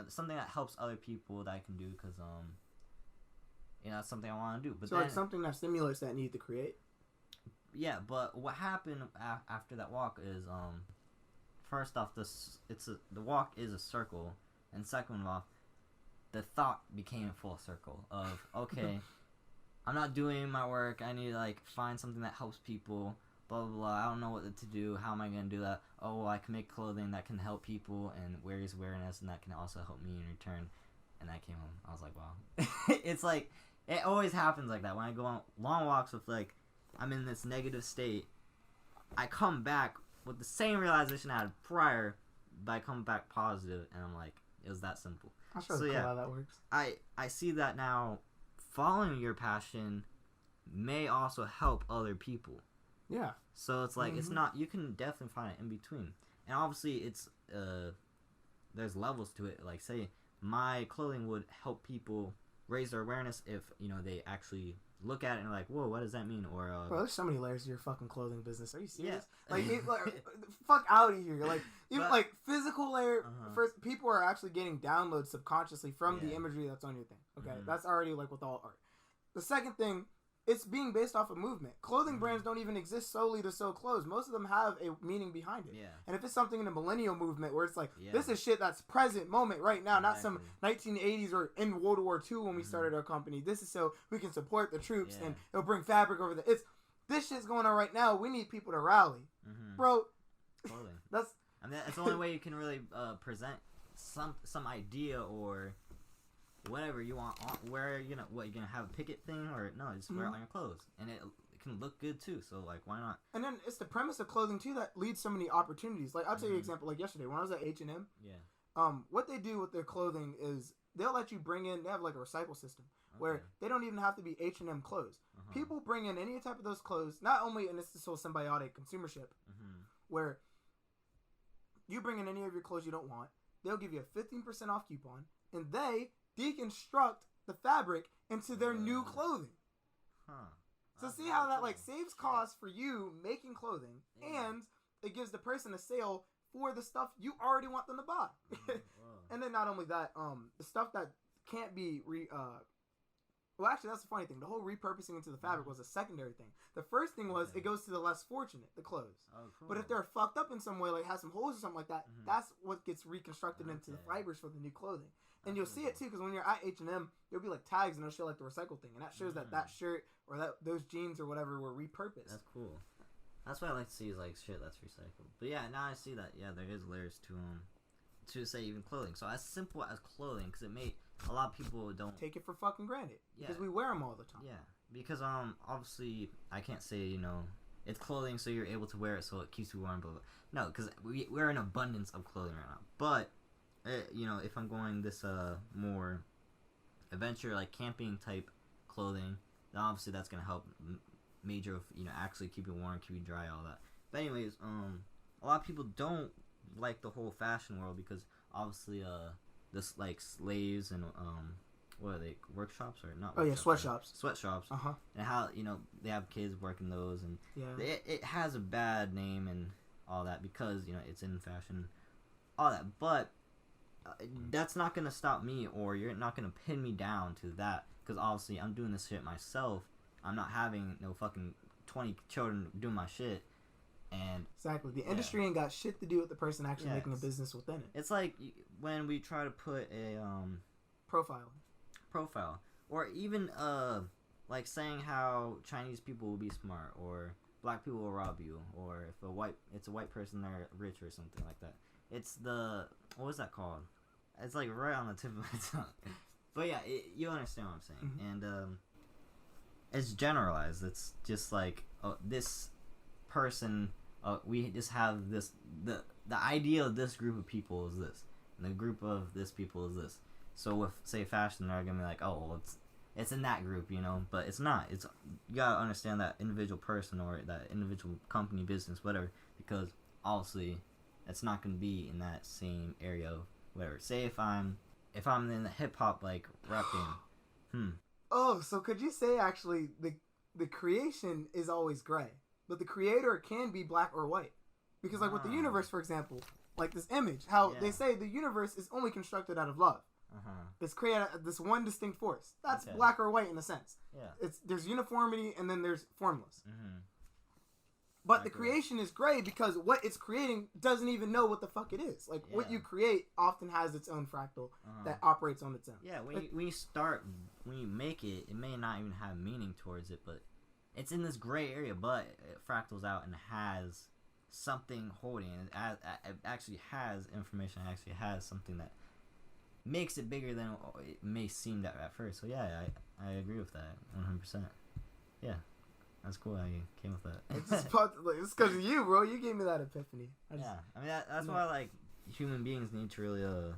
something that helps other people that I can do, because that's something I want to do. But so it's something that stimulates that need to create. Yeah, but what happened after that walk is, first off, the walk is a circle, and second off, the thought became a full circle of, okay, I'm not doing my work. I need to like find something that helps people. Blah blah blah. I don't know what to do. How am I gonna do that? Oh, I can make clothing that can help people and raise awareness, and that can also help me in return. And I came home. I was like, wow. It's like, it always happens like that. When I go on long walks with, like, I'm in this negative state, I come back with the same realization I had prior, but I come back positive, and I'm like, it was that simple. I'm sure cool how that works. I see that now. Following your passion may also help other people. Yeah. So it's like, it's not, you can definitely find it in between. And obviously, it's, there's levels to it. Like, say, my clothing would help people raise their awareness if, they actually look at it and are like, whoa, what does that mean? Or, bro, there's so many layers to your fucking clothing business. Are you serious? Yeah. Like, fuck out of here. Like, even, like, physical layer, first, people are actually getting downloads subconsciously from the imagery that's on your thing. Okay? That's already, like, with all art. The second thing, it's being based off of movement. Clothing brands don't even exist solely to sell clothes. Most of them have a meaning behind it. Yeah. And if it's something in the millennial movement where it's like, this is shit that's present moment right now, not some 1980s or in World War II when we started our company. This is so we can support the troops and it'll bring fabric over this shit's going on right now. We need people to rally. Bro, I mean, that's the only way you can really present some idea or whatever you want. Where you gonna have a picket thing or no? Just wear it on your clothes, and it can look good too. So like, why not? And then it's the premise of clothing too that leads so many opportunities. Like I'll tell you an example. Like yesterday when I was at H&M. Yeah. What they do with their clothing is they'll let you bring in. They have like a recycle system where they don't even have to be H&M clothes. People bring in any type of those clothes. Not only, and it's this whole symbiotic consumership, where you bring in any of your clothes you don't want. They'll give you a 15% off coupon, and they deconstruct the fabric into their new clothing. So see how that like saves costs for you making clothing, and it gives the person a sale for the stuff you already want them to buy. And then not only that, the stuff that can't be well, actually, that's the funny thing. The whole repurposing into the fabric was a secondary thing. The first thing was it goes to the less fortunate, the clothes. Oh, cool. But if they're fucked up in some way, like has some holes or something like that, that's what gets reconstructed into the fibers for the new clothing. And you'll see it too, because when you're at H&M, there'll be like tags and it'll show like the recycle thing, and that shows that shirt or those jeans or whatever were repurposed. That's cool. That's what I like to see is like shit that's recycled. But yeah, now I see that there is layers to say even clothing. So as simple as clothing, because it may a lot of people don't take it for fucking granted because we wear them all the time. Yeah, because obviously I can't say it's clothing so you're able to wear it so it keeps you warm. But no, because we're in abundance of clothing right now. But if I'm going this more adventure like camping type clothing, then obviously that's gonna help major actually keep you warm, keep you dry, all that. But anyways, a lot of people don't like the whole fashion world because obviously this like slaves and what are they, workshops or not? Sweatshops. Sweatshops. And how they have kids working those, and it has a bad name and all that because it's in fashion, all that. But that's not gonna stop me, or you're not gonna pin me down to that, because obviously I'm doing this shit myself. I'm not having no fucking 20 children doing my shit. And exactly, the industry ain't got shit to do with the person actually making a business within it. It's like when we try to put a profile, or even like saying how Chinese people will be smart, or black people will rob you, or if it's a white person, they're rich or something like that. It's what was that called? It's like right on the tip of my tongue. But yeah, you understand what I'm saying. And it's generalized. It's just like this person, we just have this, the idea of this group of people is this, and the group of this people is this. So with say fashion, they're gonna be like, oh well, it's in that group, but it's not. It's, you gotta understand that individual person or that individual company, business, whatever, because obviously it's not gonna be in that same area of whatever. Say if I'm in the hip hop like rap game. Oh, so could you say actually the creation is always gray, but the creator can be black or white? Because like with the universe, for example, like this image, how they say the universe is only constructed out of love. It's created this one distinct force. That's black or white in a sense. Yeah. There's uniformity and then there's formless. But the creation is gray because what it's creating doesn't even know what the fuck it is. Like what you create often has its own fractal that operates on its own. Yeah, when you make it, it may not even have meaning towards it, but it's in this gray area, but it fractals out and has something holding it. It actually has information, it actually has something that makes it bigger than it may seem that at first. So yeah, I agree with that 100%. Yeah. That's cool how you came with that. It's because of you, bro. You gave me that epiphany. I mean, that's why, like, human beings need to really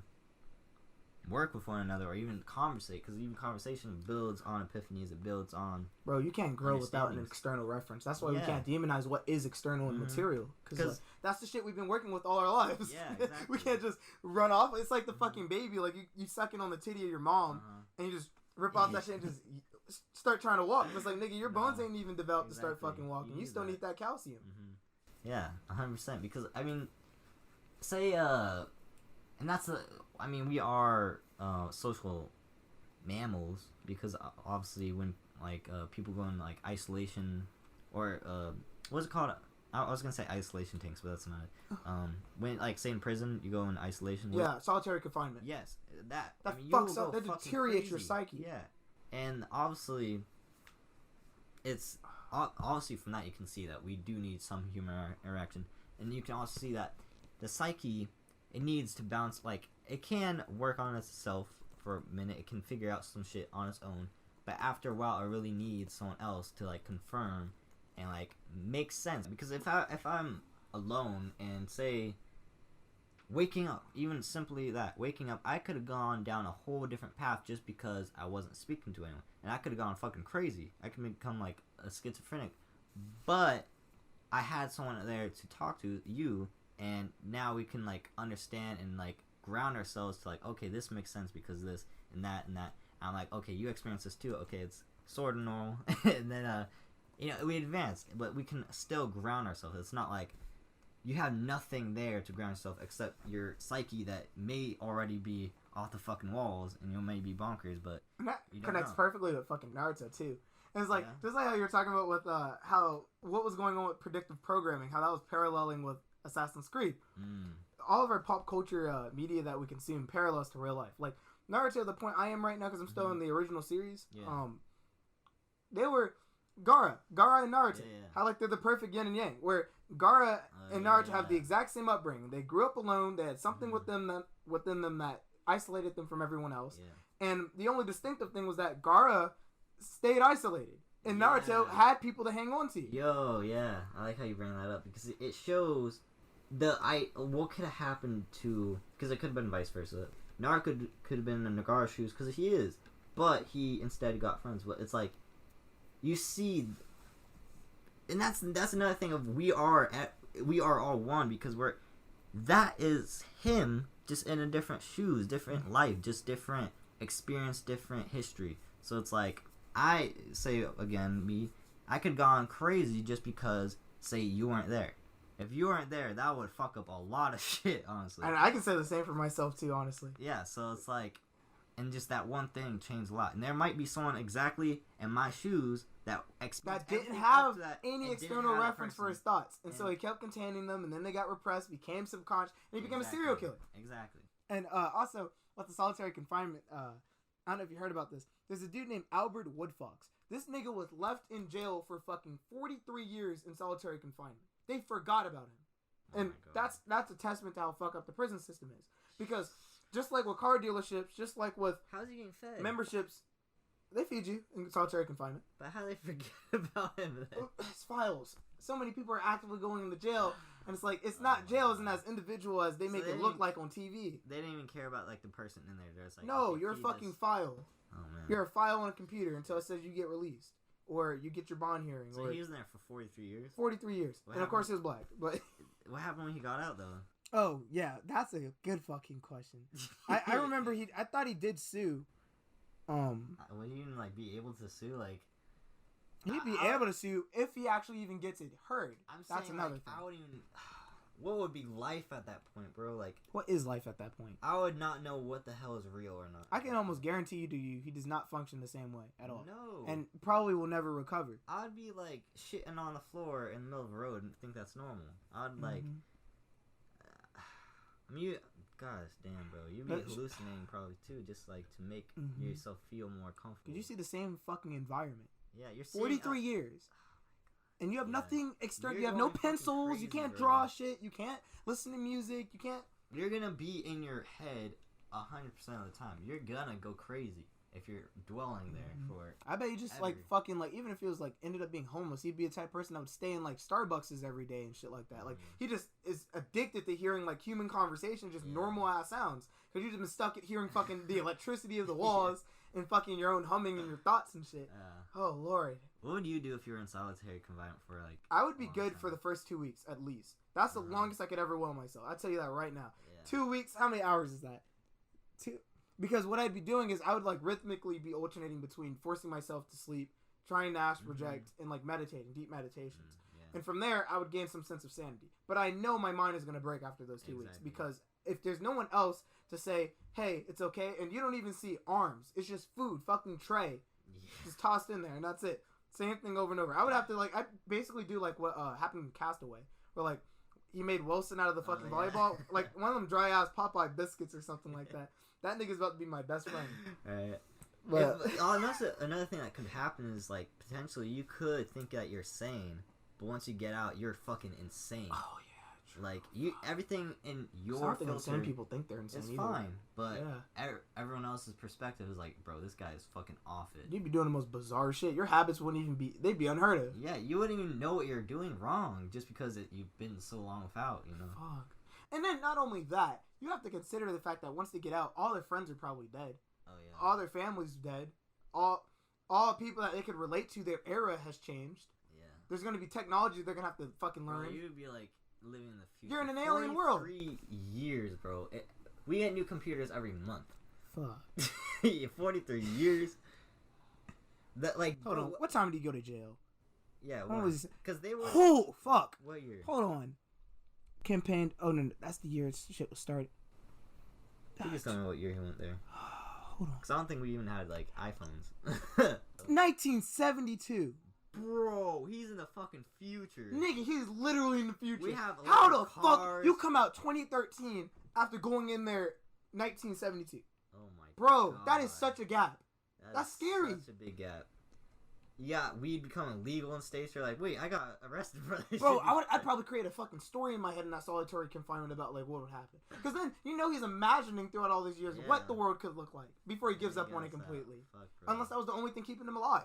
work with one another or even conversate, because even conversation builds on epiphanies. It builds on... Bro, you can't grow without an external reference. That's why we can't demonize what is external and material. Because that's the shit we've been working with all our lives. Yeah, exactly. We can't just run off. It's like the fucking baby. Like, you sucking on the titty of your mom, and you just rip off that shit and just... start trying to walk. It's like, nigga, your bones ain't even developed to start fucking walking. You still need that calcium. Yeah, 100%. Because I mean, say and that's we are social mammals, because obviously when like people go in like isolation or what's it called? I was gonna say isolation tanks, but that's not it. When like say in prison, you go in isolation. Yeah, solitary confinement. Yes, that fucks up. That deteriorates your psyche. Yeah. And obviously, it's obviously from that you can see that we do need some human interaction, and you can also see that the psyche, it needs to bounce, like, it can work on itself for a minute, it can figure out some shit on its own, but after a while, it really needs someone else to, like, confirm and, like, make sense. Because if I'm alone and, say, waking up, even simply that, waking up, I could have gone down a whole different path just because I wasn't speaking to anyone. And I could have gone fucking crazy. I could become, like, a schizophrenic. But I had someone there to talk to, you, and now we can, like, understand and, like, ground ourselves to, like, okay, this makes sense because of this and that and that. I'm like, okay, you experience this too. Okay, it's sort of normal. And then, you know, we advance, but we can still ground ourselves. It's not like you have nothing there to ground yourself except your psyche that may already be off the fucking walls and you may be bonkers, but and that connects perfectly with fucking Naruto too. And it's like, just like how you were talking about with what was going on with predictive programming, how that was paralleling with Assassin's Creed. All of our pop culture media that we consume parallels to real life. Like Naruto, the point I am right now, because I'm still in the original series, they were Gaara and Naruto. How like they're the perfect yin and yang, where Gaara and Naruto have the exact same upbringing. They grew up alone. They had something within them that isolated them from everyone else. And the only distinctive thing was that Gaara stayed isolated, and Naruto had people to hang on to. I like how you bring that up because it shows what could have happened to, because it could have been vice versa. Naruto could have been in Nagaara's shoes because he is, but he instead got friends. But it's like you see, and that's another thing of we are all one because that is him just in a different shoes, different life, just different experience, different history. So it's like I say again, I could have gone crazy just because say you weren't there. If you weren't there, that would fuck up a lot of shit, honestly. And I can say the same for myself, too, honestly. Yeah, so it's like, and just that one thing changed a lot. And there might be someone exactly in my shoes that didn't have any external reference for his thoughts. And so he kept containing them, and then they got repressed, became subconscious, and he became a serial killer. Exactly. And also, with the solitary confinement, I don't know if you heard about this. There's a dude named Albert Woodfox. This nigga was left in jail for fucking 43 years in solitary confinement. They forgot about him. And that's a testament to how fucked up the prison system is. Because just like with car dealerships, just like with how's he getting fed? Memberships, they feed you in solitary confinement. But how they forget about him then? His files. So many people are actively going into jail, and it's like, it's not jail isn't as individual as they make it look like on TV. They didn't even care about like the person in there. They're just like, no, you're a fucking file. Oh man. You're a file on a computer until it says you get released. Or you get your bond hearing. So he was in there for 43 years? 43 years. And of course he was black. But what happened when he got out, though? Oh, yeah. That's a good fucking question. I remember I thought he did sue. Would he even, like, be able to sue? Like, he'd be able to sue if he actually even gets it heard. That's another thing. I would even... What would be life at that point, bro? Like, what is life at that point? I would not know what the hell is real or not. I can almost guarantee you he does not function the same way at all. No. And probably will never recover. I'd be like shitting on the floor in the middle of the road and think that's normal. I'd like... I mean, gosh damn, bro. You'd be hallucinating probably too, just like to make yourself feel more comfortable. Did you see the same fucking environment? Yeah, you're 43 years. And you have nothing external. You have no pencils. Crazy, you can't draw shit. You can't listen to music. You can't. You're gonna be in your head 100% of the time. You're gonna go crazy if you're dwelling there for. I bet you just like fucking like, even if he was like ended up being homeless, he'd be a type of person that would stay in like Starbucks every day and shit like that. Like he just is addicted to hearing like human conversation, just normal ass sounds. Cause you just been stuck at hearing fucking the electricity of the walls and fucking your own humming and your thoughts and shit. Oh Lord. What would you do if you were in solitary confinement for like? I would be good for the first 2 weeks at least. That's the longest I could ever will myself. I'll tell you that right now. 2 weeks. How many hours is that? 2. Because what I'd be doing is I would like rhythmically be alternating between forcing myself to sleep, trying to astral project, and like meditating, deep meditations. And from there, I would gain some sense of sanity. But I know my mind is going to break after those 2 weeks because if there's no one else to say, hey, it's okay, and you don't even see arms, it's just food, fucking tray, just tossed in there, and that's it. Same thing over and over. I would have to like, I basically do like what happened in Castaway, where like he made Wilson out of the fucking volleyball, like one of them dry ass Popeye biscuits or something like that. That nigga's about to be my best friend. Right. But another thing that could happen is like potentially you could think that you're sane, but once you get out, you're fucking insane. Oh yeah, Like everything in your I don't think filter insane people think they're insane. It's either. fine, but everyone else's perspective is like, bro, this guy is fucking off it. You'd be doing the most bizarre shit. Your habits wouldn't even be. They'd be unheard of. Yeah, you wouldn't even know what you're doing wrong just because you've been so long without. You know. Fuck. And then not only that, you have to consider the fact that once they get out, all their friends are probably dead. Oh yeah. All their families dead. All people that they could relate to, their era has changed. Yeah. There's gonna be technology they're gonna have to fucking learn. Bro, you'd be like living in the future. You're in an alien world. 43 years, bro. We get new computers every month. Fuck. 43 years. That like. Hold on. What time did he go to jail? Yeah. When was? Because they were. Oh fuck. What year? Hold on. Campaign. Oh no, that's the year shit was started. You just don't know what year he went there. Hold on. Because I don't think we even had like iPhones. 1972. Bro, he's in the fucking future. Nigga, he's literally in the future. We have how the cars. fuck you come out 2013 after going in there 1972? Oh my bro, God. that is such a gap. That's scary. Such a big gap. Yeah, weed become illegal in states. You're like, wait, I got arrested for this. Bro, I'd probably create a fucking story in my head in that solitary confinement about like what would happen. Because then he's imagining throughout all these years what the world could look like before he gives up on it completely. Fuck, unless that was the only thing keeping him alive.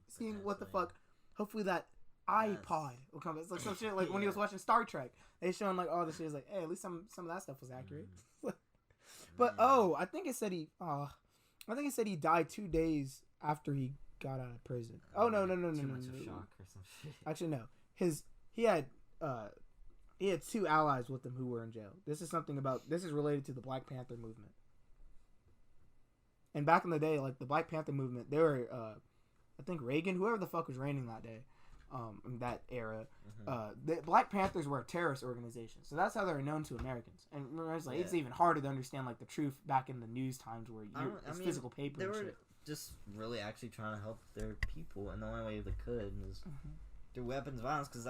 Seeing what the fuck. Hopefully that iPod will come. It's like some shit like when he was watching Star Trek. They showing like all the shit. Is like, hey, at least some of that stuff was accurate. But I think it said he died 2 days after he got out of prison. Oh no. Too much of shock or some shit. Actually no. He had 2 allies with him who were in jail. This is related to the Black Panther movement. And back in the day, like the Black Panther movement, they were I think Reagan, whoever the fuck was reigning that day, in that era, the Black Panthers were a terrorist organization. So that's how they were known to Americans. And it's even harder to understand like the truth back in the news times where it's physical paper. They and were shit. just really actually trying to help their people, and the only way they could was through weapons of violence. Because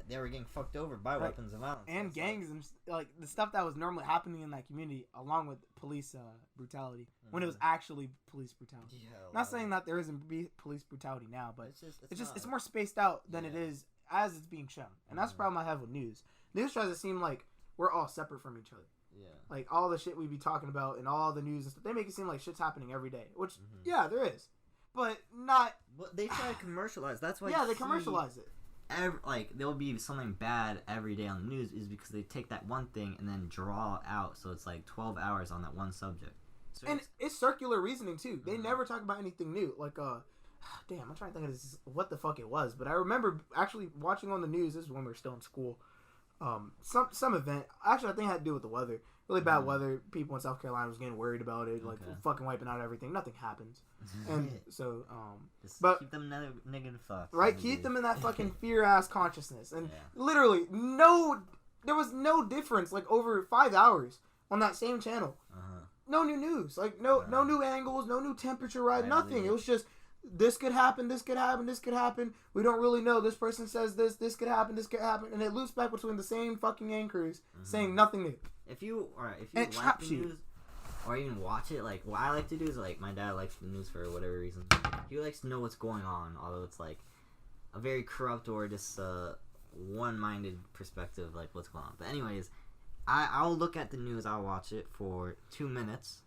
they were getting fucked over by weapons of violence and gangs and like the stuff that was normally happening in that community, along with police brutality when it was actually police brutality. Yeah, not saying that there isn't police brutality now, but it's more spaced out than it is as it's being shown, and that's the problem I have with news. News tries to seem like we're all separate from each other. Yeah, like all the shit we be talking about and all the news and stuff, they make it seem like shit's happening every day, which there is, but not. But they try to commercialize. That's why. Yeah, they commercialize it. There'll be something bad every day on the news is because they take that one thing and then draw out, so it's like 12 hours on that one subject. So and it's circular reasoning too. They never talk about anything new. Like damn, I'm trying to think of what the fuck it was, but I remember actually watching on the news. This is when we were still in school. Some event. Actually, I think it had to do with the weather. Really bad weather. People in South Carolina was getting worried about it, like fucking wiping out everything. Nothing happens, and so but keep them negative thoughts. Right, keep them in that fucking fear ass consciousness, and literally there was no difference. Like over 5 hours on that same channel, no new news, like no new angles, no new temperature rise, nothing. It was just. This could happen, this could happen, this could happen. We don't really know. This person says this could happen, this could happen. And it loops back between the same fucking anchors saying nothing new. If you like the news or even watch it, like what I like to do is like my dad likes the news for whatever reason. He likes to know what's going on, although it's like a very corrupt or just one-minded perspective, like what's going on. But anyways, I'll look at the news, I'll watch it for 2 minutes.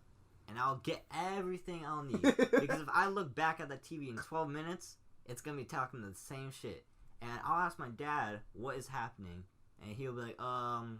And I'll get everything I'll need. Because if I look back at that TV in 12 minutes, it's going to be talking the same shit. And I'll ask my dad what is happening. And he'll be like, and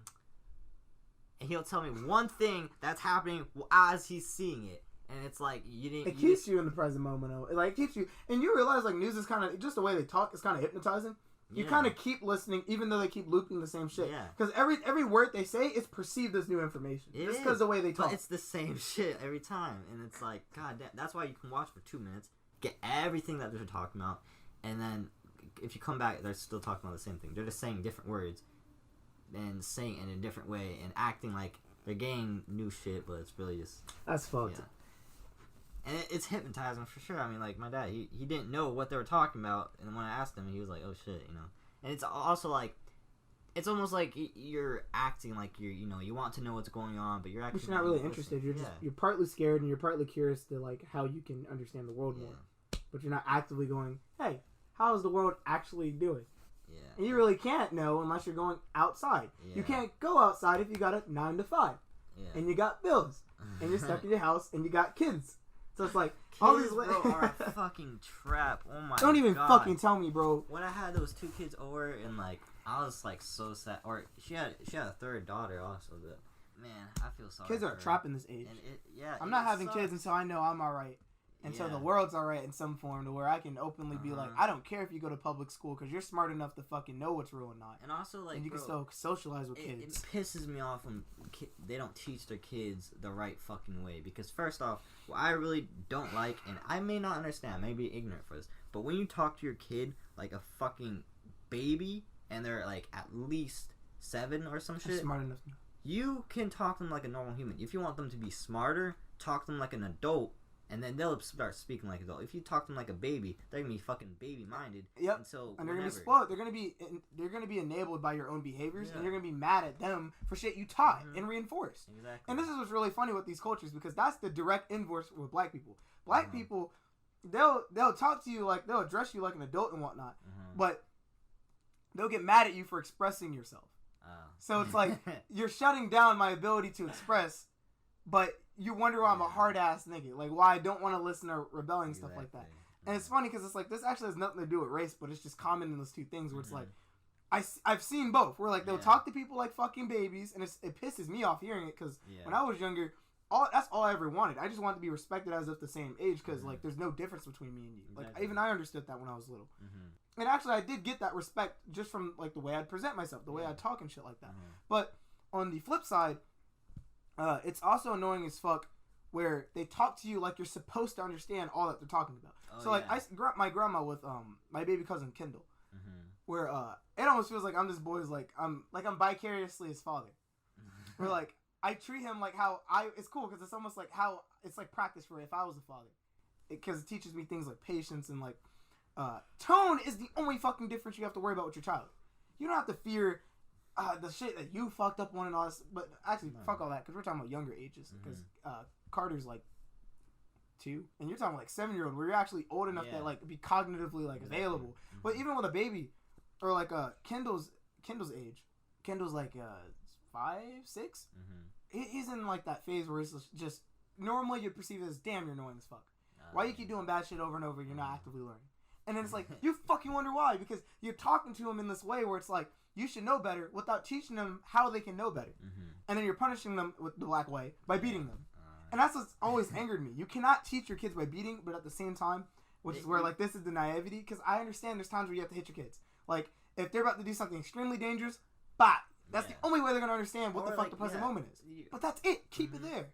he'll tell me one thing that's happening as he's seeing it. And it's like, it keeps you in the present moment. It keeps you. And you realize, like, news is kind of, just the way they talk is kind of hypnotizing. You kind of keep listening, even though they keep looping the same shit. Because every word they say is perceived as new information. Just because the way they talk. But it's the same shit every time. And it's like, god damn. That's why you can watch for 2 minutes, get everything that they're talking about, and then if you come back, they're still talking about the same thing. They're just saying different words and saying it in a different way and acting like they're getting new shit, but it's really just... That's fucked. Yeah. And it's hypnotizing for sure. I mean, like, my dad, he didn't know what they were talking about. And when I asked him, he was like, oh, shit, you know. And it's also, like, it's almost like you're acting like you want to know what's going on, but you're actually... But you're not really interested. You're partly scared and you're partly curious to, like, how you can understand the world more. But you're not actively going, hey, how is the world actually doing? Yeah. And you really can't know unless you're going outside. Yeah. You can't go outside if you got a 9 to 5. Yeah. And you got bills. And you're stuck in your house and you got kids. So it's like, kids, all these bro, are a fucking trap. Oh my god. Don't even fucking tell me, bro. When I had those 2 kids over and like, I was like so sad. Or she had a 3rd daughter also, but man, I feel sorry. Kids are a trap in this age. And I'm not having kids until I know I'm alright. Until the world's alright in some form to where I can openly be like, I don't care if you go to public school because you're smart enough to fucking know what's real and not. And also, like, and you can still socialize with kids. It pisses me off when they don't teach their kids the right fucking way. Because first off, what I really don't like, and I may not understand, I may be ignorant for this, but when you talk to your kid like a fucking baby and they're like at least 7 or some shit, smart enough. You can talk to them like a normal human. If you want them to be smarter, talk to them like an adult. And then they'll start speaking like adult. If you talk to them like a baby, they're gonna be fucking baby minded. Yep. And they're gonna be spoiled. They're gonna be enabled by your own behaviors, and you're gonna be mad at them for shit you taught and reinforced. Exactly. And this is what's really funny with these cultures because that's the direct inverse with black people. Black people, they'll talk to you like they'll address you like an adult and whatnot, but they'll get mad at you for expressing yourself. So it's like you're shutting down my ability to express, but you wonder why I'm a hard ass nigga, like why I don't want to listen to rebelling stuff like that. And it's funny because it's like this actually has nothing to do with race, but it's just common in those 2 things where it's like I've seen both. Where like they'll talk to people like fucking babies, and it pisses me off hearing it because when I was younger, that's all I ever wanted. I just wanted to be respected as of the same age because like there's no difference between me and you. Like even I understood that when I was little. And actually I did get that respect just from like the way I'd present myself, the way I'd talk and shit like that. But on the flip side, it's also annoying as fuck where they talk to you like you're supposed to understand all that they're talking about. So like I grew up my grandma with my baby cousin Kendall, where it almost feels like I'm this boy's like I'm vicariously his father. Where like I treat him like how it's cool because it's almost like how it's like practice for if I was a father, because it teaches me things like patience and like tone is the only fucking difference you have to worry about with your child. You don't have to fear the shit that you fucked up on and all this, but actually fuck all that because we're talking about younger ages because Carter's like 2 and you're talking like 7-year-old where you're actually old enough to like be cognitively like available. But even with a baby or like Kendall's age, Kendall's like 5, 6. He's in like that phase where it's just normally you perceive it as damn you're annoying as fuck. Why you keep doing bad shit over and over? You're not actively learning. And then it's like you fucking wonder why because you're talking to him in this way where it's like you should know better without teaching them how they can know better. And then you're punishing them with the black way by beating them. And that's what's always angered me. You cannot teach your kids by beating, but at the same time, which is where like this is the naivety, because I understand there's times where you have to hit your kids. Like if they're about to do something extremely dangerous, that's the only way they're gonna understand what the fuck the present moment is. But that's it. Keep it there.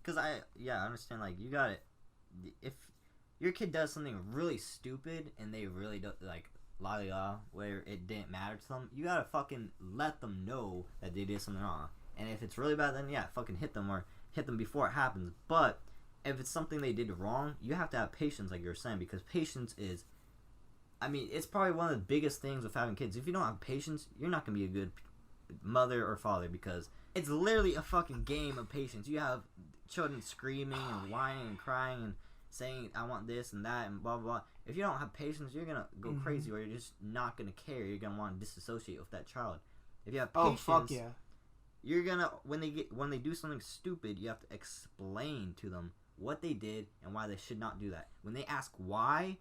Because I understand. Like you got it. If your kid does something really stupid and they really don't like la where it didn't matter to them, you gotta fucking let them know that they did something wrong. And if it's really bad, then fucking hit them or hit them before it happens. But if it's something they did wrong, you have to have patience, like you were saying, because patience is, I mean, it's probably one of the biggest things with having kids. If you don't have patience, you're not gonna be a good mother or father because it's literally a fucking game of patience. You have children screaming and whining and crying and saying I want this and that and blah blah blah. If you don't have patience, you're gonna go crazy, or you're just not gonna care. You're gonna want to disassociate with that child. If you have patience, you're gonna when they do something stupid, you have to explain to them what they did and why they should not do that. When they ask why,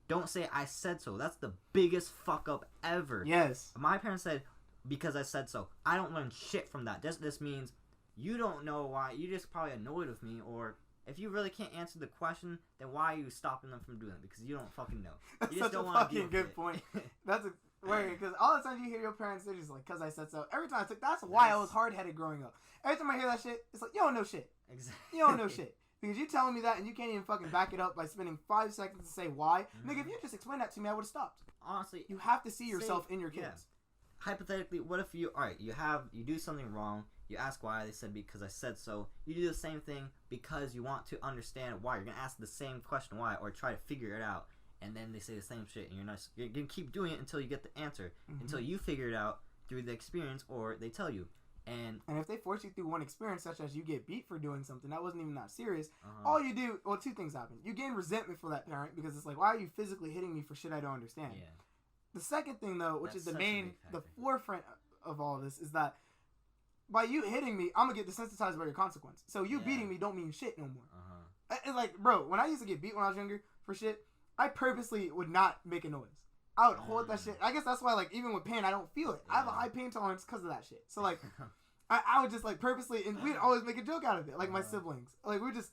don't say I said so. That's the biggest fuck up ever. Yes. My parents said because I said so. I don't learn shit from that. This means you don't know why. You just probably annoyed with me, or if you really can't answer the question, then why are you stopping them from doing it? Because you don't fucking know. That's you just such don't a fucking good point. That's a weird, because all the time you hear your parents, they're just like, because I said so. Every time it's like, that's why I was hard-headed growing up. Every time I hear that shit, it's like, you don't know shit. Exactly. You don't know shit. Because you telling me that and you can't even fucking back it up by spending 5 seconds to say why. Nigga, if you just explained that to me, I would have stopped. Honestly. You have to see yourself in your kids. Yeah. Hypothetically, what if you do something wrong, you ask why, they said because I said so. You do the same thing because you want to understand why. You're going to ask the same question why, or try to figure it out, and then they say the same shit, and you're going to keep doing it until you get the answer, until you figure it out through the experience, or they tell you. And if they force you through one experience, such as you get beat for doing something that wasn't even that serious, all you do, two things happen. You gain resentment for that parent because it's like, why are you physically hitting me for shit I don't understand? Yeah. The second thing, though, which That's is such the forefront of all of this, is that by you hitting me, I'm gonna get desensitized by your consequence. So you beating me don't mean shit no more. And like, bro, when I used to get beat when I was younger for shit, I purposely would not make a noise. I would hold that shit. I guess that's why, like, even with pain, I don't feel it. I have a high pain tolerance because of that shit. So, like, I would just, like, purposely, and we'd always make a joke out of it. Like, my siblings. Like, we just...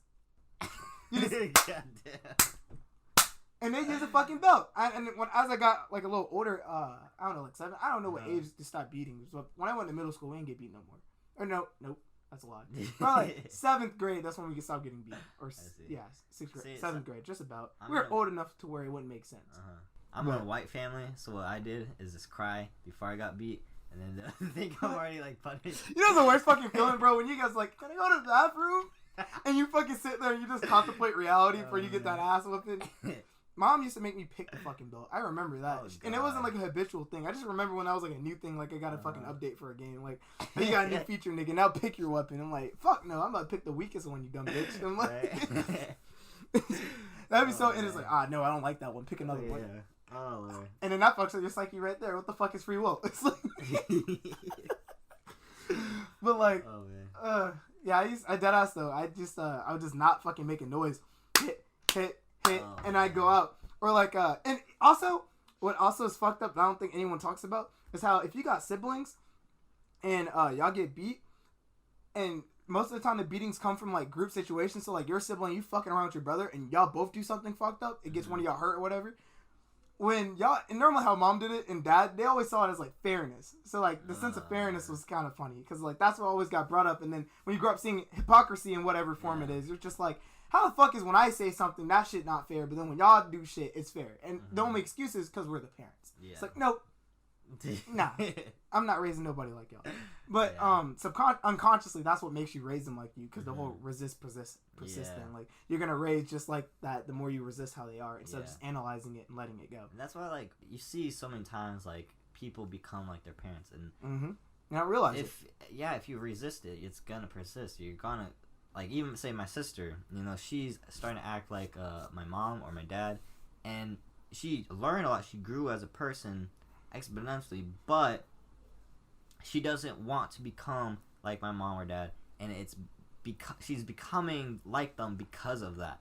And they use a fucking belt. As I got, like, a little older, I don't know, like 7, I don't know what age to stop beating. So when I went to middle school, we didn't get beat no more. Or nope. That's a lie. Probably like 7th grade, that's when we could stop getting beat. Or, 6th grade. 7th grade, just about. We were old enough to where it wouldn't make sense. I'm in a white family, so what I did is just cry before I got beat, and then think I'm already, like, punished. You know the worst fucking feeling, bro, when you guys like, can I go to the bathroom? And you fucking sit there and you just contemplate reality before you get that ass whipping. Mom used to make me pick the fucking belt. I remember that. And it wasn't like a habitual thing. I just remember when I was like a new thing, like I got a fucking update for a game. Like, you got a new feature, nigga. Now pick your weapon. I'm like, fuck no, I'm about to pick the weakest one, you dumb bitch. I'm like, that'd be so, and it's like, no, I don't like that one. Pick another one. Oh, Lord. And then that fucks up your psyche right there. What the fuck is free will? It's like, but like, I dead ass though. I would just not fucking make a noise. Hit. And I go out. Or like, and also, what also is fucked up that I don't think anyone talks about is how if you got siblings and y'all get beat, and most of the time the beatings come from like group situations, so like your sibling, you fucking around with your brother, and y'all both do something fucked up, it gets one of y'all hurt or whatever. When y'all, and normally how mom did it and dad, they always saw it as like fairness. So like the sense of fairness was kind of funny because like that's what always got brought up. And then when you grow up seeing hypocrisy in whatever form it is, you're just like, how the fuck is when I say something, that shit not fair, but then when y'all do shit, it's fair. And the only excuse is because we're the parents. Yeah. It's like, nope. Nah. I'm not raising nobody like y'all. But unconsciously, that's what makes you raise them like you, because the whole persist thing. Like, you're going to raise just like that the more you resist how they are, instead of just analyzing it and letting it go. And that's why, like, you see so many times, like, people become like their parents. And not realize it. Yeah, if you resist it, it's going to persist. You're going to... Like, even say my sister, you know, she's starting to act like my mom or my dad, and she learned a lot. She grew as a person exponentially, but she doesn't want to become like my mom or dad, and it's she's becoming like them because of that.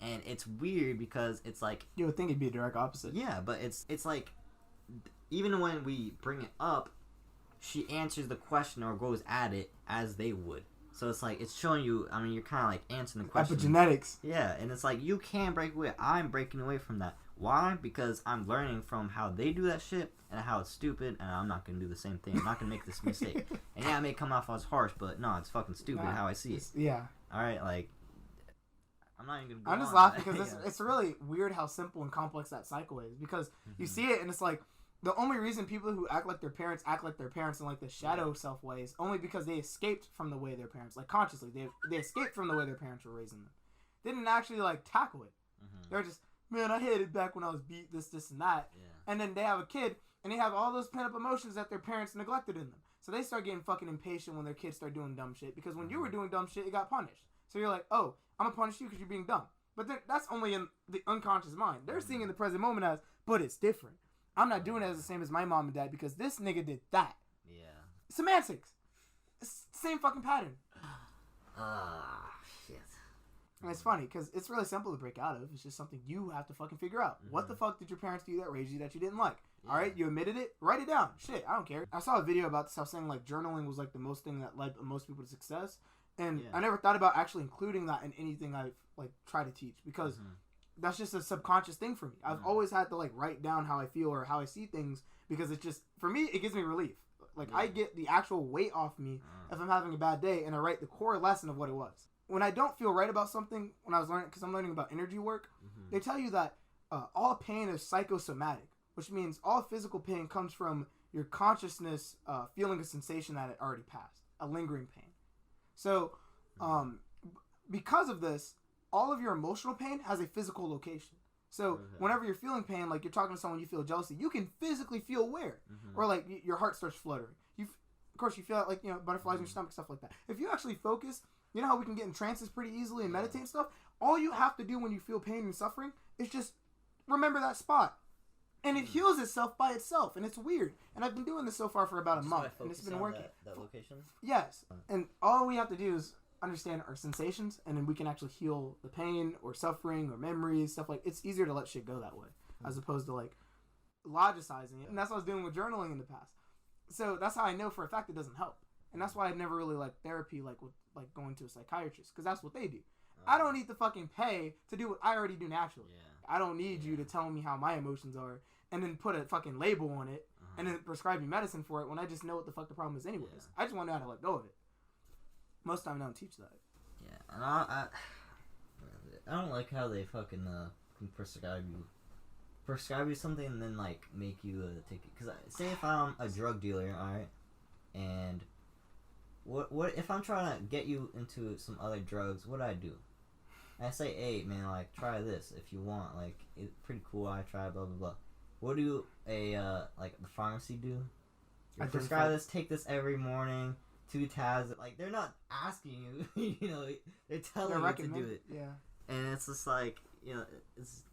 And it's weird because it's like... You would think it'd be a direct opposite. Yeah, but it's like, even when we bring it up, she answers the question or goes at it as they would. So it's like, it's showing you, I mean, you're kind of like answering the question. Epigenetics. Yeah, and it's like, you can break away. I'm breaking away from that. Why? Because I'm learning from how they do that shit and how it's stupid, and I'm not going to do the same thing. I'm not going to make this mistake. And yeah, it may come off as harsh, but no, it's fucking stupid how I see it. Yeah. Alright, like, I'm not even going to go I'm just laughing because it's really weird how simple and complex that cycle is. Because you see it, and it's like, the only reason people who act like their parents in like the shadow self way is only because they escaped from the way their parents, like consciously, they escaped from the way their parents were raising them. They didn't actually like tackle it. They're just, man, I hated back when I was beat, this and that. Yeah. And then they have a kid and they have all those pent up emotions that their parents neglected in them. So they start getting fucking impatient when their kids start doing dumb shit, because when you were doing dumb shit, it got punished. So you're like, oh, I'm gonna punish you because you're being dumb. But then that's only in the unconscious mind. They're seeing in the present moment as, but it's different. I'm not doing it as the same as my mom and dad because this nigga did that. Yeah. Semantics. Same fucking pattern. Shit. And it's funny because it's really simple to break out of. It's just something you have to fucking figure out. What the fuck did your parents do that raised you that you didn't like? Yeah. All right, you admitted it. Write it down. Shit, I don't care. I saw a video about this. I was saying like journaling was like the most thing that led most people to success, and I never thought about actually including that in anything I like try to teach because. That's just a subconscious thing for me. I've always had to like write down how I feel or how I see things because it's just, for me, it gives me relief. Like I get the actual weight off me if I'm having a bad day, and I write the core lesson of what it was. When I don't feel right about something, when I was learning, because I'm learning about energy work, they tell you that all pain is psychosomatic, which means all physical pain comes from your consciousness feeling a sensation that it already passed, a lingering pain. So because of this, all of your emotional pain has a physical location. So whenever you're feeling pain, like you're talking to someone, you feel jealousy, you can physically feel where. Or like your heart starts fluttering. Of course, you feel like, you know, butterflies in your stomach, stuff like that. If you actually focus, you know how we can get in trances pretty easily and meditate and stuff? All you have to do when you feel pain and suffering is just remember that spot. And it heals itself by itself, and it's weird. And I've been doing this so far for about a month, and it's been working. That location? Yes. And all we have to do is understand our sensations, and then we can actually heal the pain or suffering or memories, stuff like. It's easier to let shit go that way, as opposed to like logicizing it. And that's what I was doing with journaling in the past. So that's how I know for a fact it doesn't help. And that's why I never really liked therapy, like with like going to a psychiatrist, because that's what they do. I don't need to fucking pay to do what I already do naturally. Yeah. I don't need you to tell me how my emotions are and then put a fucking label on it and then prescribe me medicine for it when I just know what the fuck the problem is anyways. Yeah. I just want to know how to let go of it. Most of the time I don't teach that. Yeah, and I don't like how they fucking prescribe you something and then like make you take it. Because say if I'm a drug dealer, alright, and what if I'm trying to get you into some other drugs, what do I do? I say, hey man, like try this if you want, like it's pretty cool, I try blah blah blah. What do like the pharmacy do? I prescribe this, take this every morning, 2 tabs. Like they're not asking you, you know, they're telling you to do it. Yeah. And it's just like, you know, it's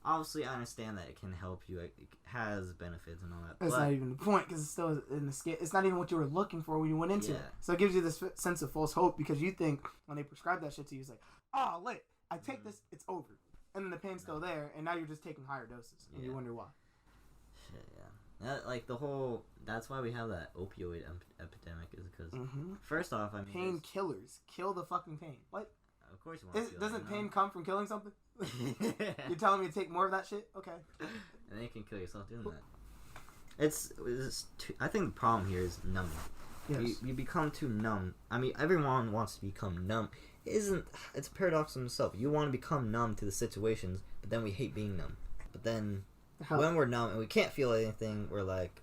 obviously I understand that it can help you. It has benefits and all that. That's not even the point because it's still in the scale. It's not even what you were looking for when you went into it. So it gives you this sense of false hope because you think when they prescribe that shit to you, it's like, oh, lit. I take this, it's over. And then the pain's still there, and now you're just taking higher doses. And you wonder why. Shit, yeah. That, like, the whole... That's why we have that opioid epidemic, is because... First off, I mean... Painkillers. Kill the fucking pain. What? Of course you want to Doesn't pain come from killing something? You're telling me to take more of that shit? Okay. And then you can kill yourself doing that. I think the problem here is numbing. Yes. You become too numb. I mean, everyone wants to become numb. It's a paradox in itself. You want to become numb to the situations, but then we hate being numb. But then when we're numb and we can't feel anything, we're like,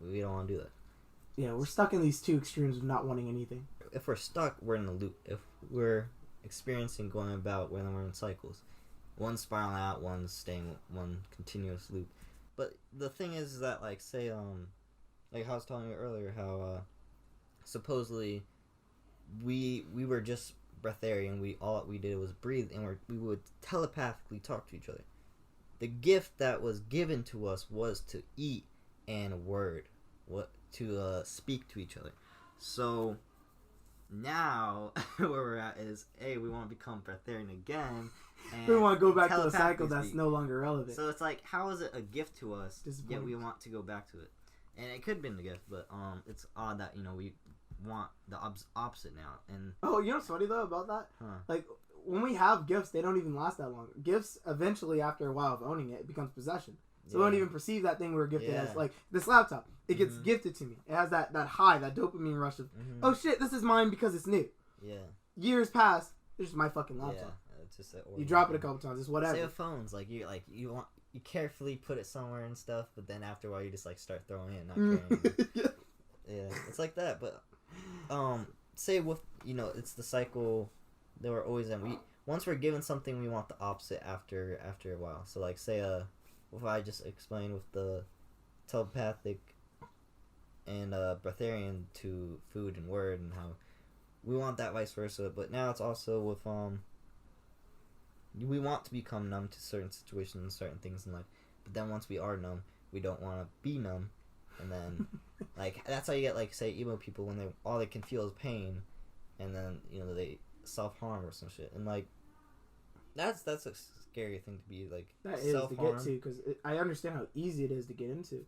we don't want to do that. Yeah, we're stuck in these two extremes of not wanting anything. If we're stuck, we're in a loop. If we're experiencing going about, when we're in cycles. One spiraling out, one staying one continuous loop. But the thing is that, like, say, like how I was telling you earlier, how supposedly we were just breatharian. All we did was breathe, and we would telepathically talk to each other. The gift that was given to us was to eat and word, to speak to each other. So now where we're at is, hey, we want to become breatharian again. And we want to go back to a cycle that's no longer relevant. So it's like, how is it a gift to us, yet we want to go back to it? And it could have been a gift, but it's odd that, you know, we want the opposite now. And oh, you know what's funny though about that? Huh. Like when we have gifts, they don't even last that long. Gifts eventually, after a while of owning it, it becomes possession. So we don't even perceive that thing we were gifted as. Like this laptop, it gets gifted to me. It has that high, that dopamine rush of oh shit, this is mine because it's new. Yeah. Years pass, it's just my fucking laptop. Yeah, it's just you drop it a couple times, it's whatever. Say with phones, you carefully put it somewhere and stuff, but then after a while you just like start throwing it, not caring. Yeah, it's like that. But say with, you know, it's the cycle that we're always in. Once we're given something, we want the opposite after a while. So like say if I just explained with the telepathic and breatharian to food and word, and how we want that vice versa. But now it's also with we want to become numb to certain situations and certain things in life. But then once we are numb, we don't want to be numb. And then, like, that's how you get, like, say, emo people when all they can feel is pain, and then, you know, they self-harm or some shit. And, like, that's a scary thing to be, like, that is to get to, because I understand how easy it is to get into.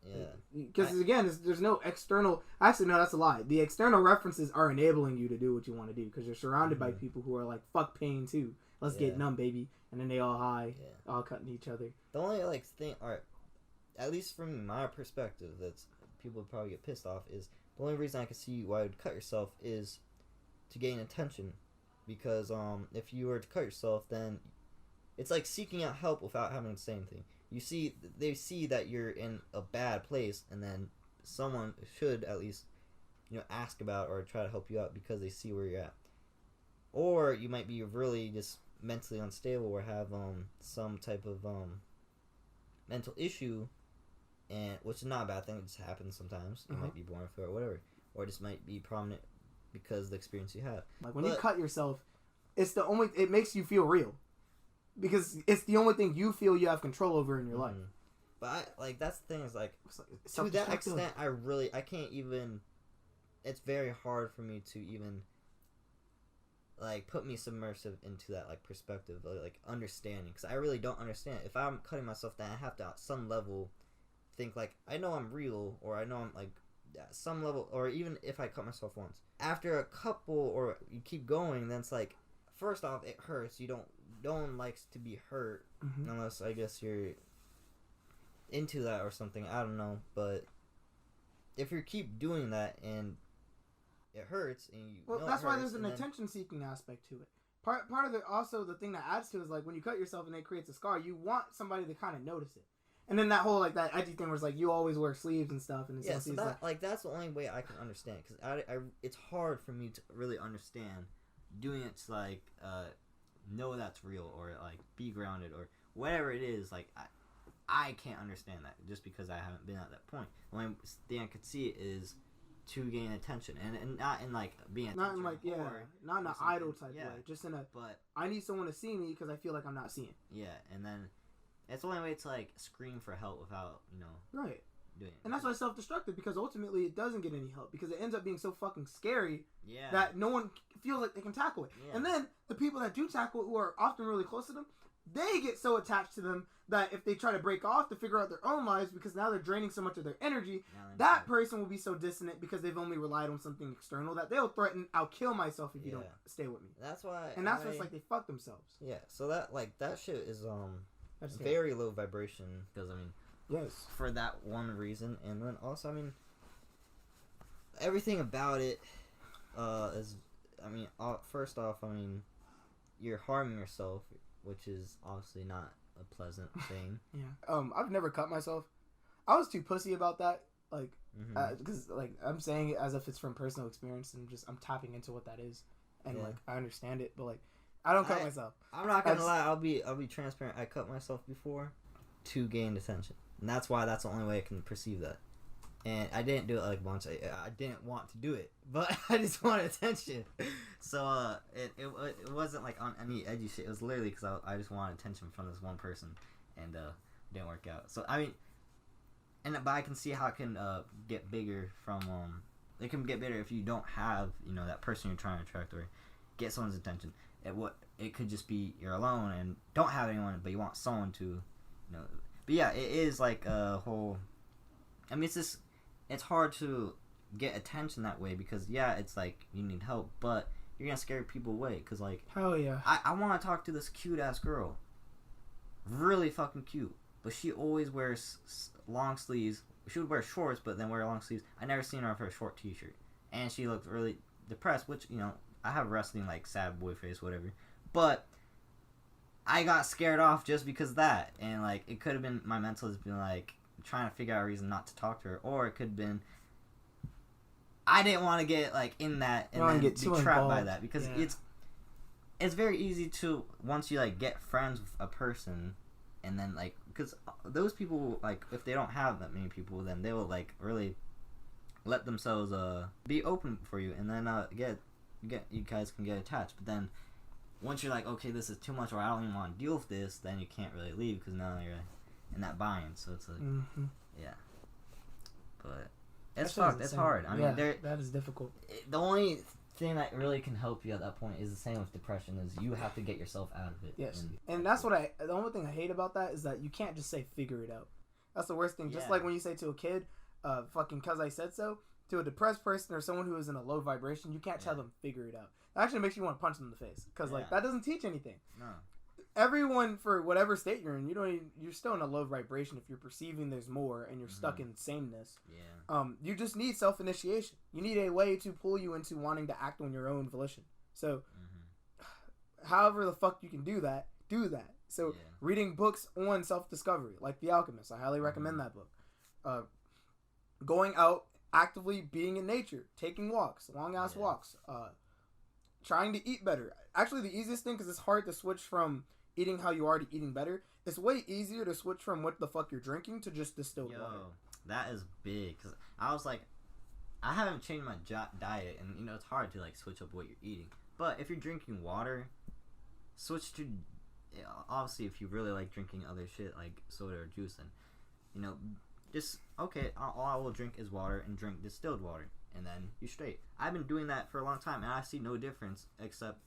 Yeah. Because, again, there's no external... Actually, no, that's a lie. The external references are enabling you to do what you want to do, because you're surrounded by people who are like, fuck pain, too. Let's get numb, baby. And then they all high, all cutting each other. The only, like, thing... Alright, at least from my perspective, that's people would probably get pissed off, is the only reason I can see why you would cut yourself is to gain attention. Because if you were to cut yourself, then it's like seeking out help without having to say anything. They see that you're in a bad place, and then someone should at least, you know, ask about or try to help you out because they see where you're at. Or you might be really just mentally unstable or have some type of mental issue, and which is not a bad thing. It just happens sometimes. You might be born with it or whatever, or it just might be prominent because of the experience you have. Like when you cut yourself, it makes you feel real, because it's the only thing you feel you have control over in your life. But that's the thing is like to that extent I can't even. It's very hard for me to even like put me submersive into that like perspective like understanding, because I really don't understand. If I'm cutting myself down, I have to at some level think like I know I'm real, or I know I'm like at some level, or even if I cut myself once, after a couple or you keep going, then it's like first off it hurts. No one likes to be hurt unless I guess you're into that or something, I don't know. But if you keep doing that and it hurts, and that's why there's an attention-seeking aspect to it. Part of it also, the thing that adds to it is like when you cut yourself and it creates a scar, you want somebody to kind of notice it. And then that whole like that edgy thing where it's like you always wear sleeves and stuff, and so that's the only way I can understand, because I it's hard for me to really understand doing it to like know that's real, or like be grounded, or whatever it is. Like I can't understand that just because I haven't been at that point. The only thing I could see is to gain attention, and not in like being not in like not in an idol type way, just in a I need someone to see me because I feel like I'm not seeing. Yeah, and then it's the only way to like scream for help without right doing it. And that's why it's self-destructive, because ultimately it doesn't get any help, because it ends up being so fucking scary that no one feels like they can tackle it. And then the people that do tackle it, who are often really close to them, they get so attached to them that if they try to break off to figure out their own lives, because now they're draining so much of their energy, that person will be so dissonant because they've only relied on something external that they'll threaten, I'll kill myself if you don't stay with me. That's why. And that's why it's like they fuck themselves. Yeah, so that shit is very low vibration, because for that one reason. And then also everything about it is first off, you're harming yourself, which is obviously not a pleasant thing. I've never cut myself. I was too pussy about that, like, because like I'm saying it as if it's from personal experience, and I'm tapping into what that is, and like I understand it, but like I don't cut myself. I'm not gonna lie. I'll be transparent. I cut myself before to gain attention, and that's why that's the only way I can perceive that. And I didn't do it like once. I didn't want to do it, but I just wanted attention. So it wasn't like on any edgy shit. It was literally because I just wanted attention from this one person, and it didn't work out. So but I can see how it can get bigger from it can get bigger if you don't have that person you're trying to attract or get someone's attention. It could just be you're alone and don't have anyone, but you want someone to But yeah, it is like a whole. It's hard to get attention that way, because it's like you need help, but you're gonna scare people away, because like hell yeah, I want to talk to this cute ass girl, really fucking cute, but she always wears long sleeves. She would wear shorts, but then wear long sleeves. I never seen her with her short t-shirt, and she looked really depressed, which I have wrestling like sad boy face, whatever, but I got scared off just because of that, and like it could have been my mental has been like trying to figure out a reason not to talk to her, or it could have been I didn't want to get like in that and then get be trapped by that, because it's very easy to, once you like get friends with a person, and then like, because those people, like if they don't have that many people, then they will like really let themselves be open for you, and then you guys can get attached. But then once you're like, okay, this is too much, or I don't even want to deal with this, then you can't really leave, because now you're in that buy-in. So it's like but it's fucked. It's hard. That is difficult. The only thing that really can help you at that point is the same with depression, is you have to get yourself out of it. Yes, and that's what the only thing I hate about that is that you can't just say figure it out. That's the worst thing. Just like when you say to a kid, fucking cause I said so, to a depressed person or someone who is in a low vibration, you can't tell them figure it out. It actually makes you want to punch them in the face, because like that doesn't teach anything. No. Everyone, for whatever state you're in, you're still in a low vibration if you're perceiving there's more and you're stuck in sameness. You just need self-initiation. You need a way to pull you into wanting to act on your own volition. So however the fuck you can do that, do that. So reading books on self-discovery, like The Alchemist, I highly recommend that book. Going out, actively being in nature, taking walks, long ass walks, trying to eat better. Actually, the easiest thing, because it's hard to switch from eating how you already eating better, it's way easier to switch from what the fuck you're drinking to just distilled water. That is big, because I was like, I haven't changed my diet, and it's hard to like switch up what you're eating. But if you're drinking water, switch to, obviously if you really like drinking other shit like soda or juice, then just okay. All I will drink is water and drink distilled water, and then you're straight. I've been doing that for a long time, and I see no difference except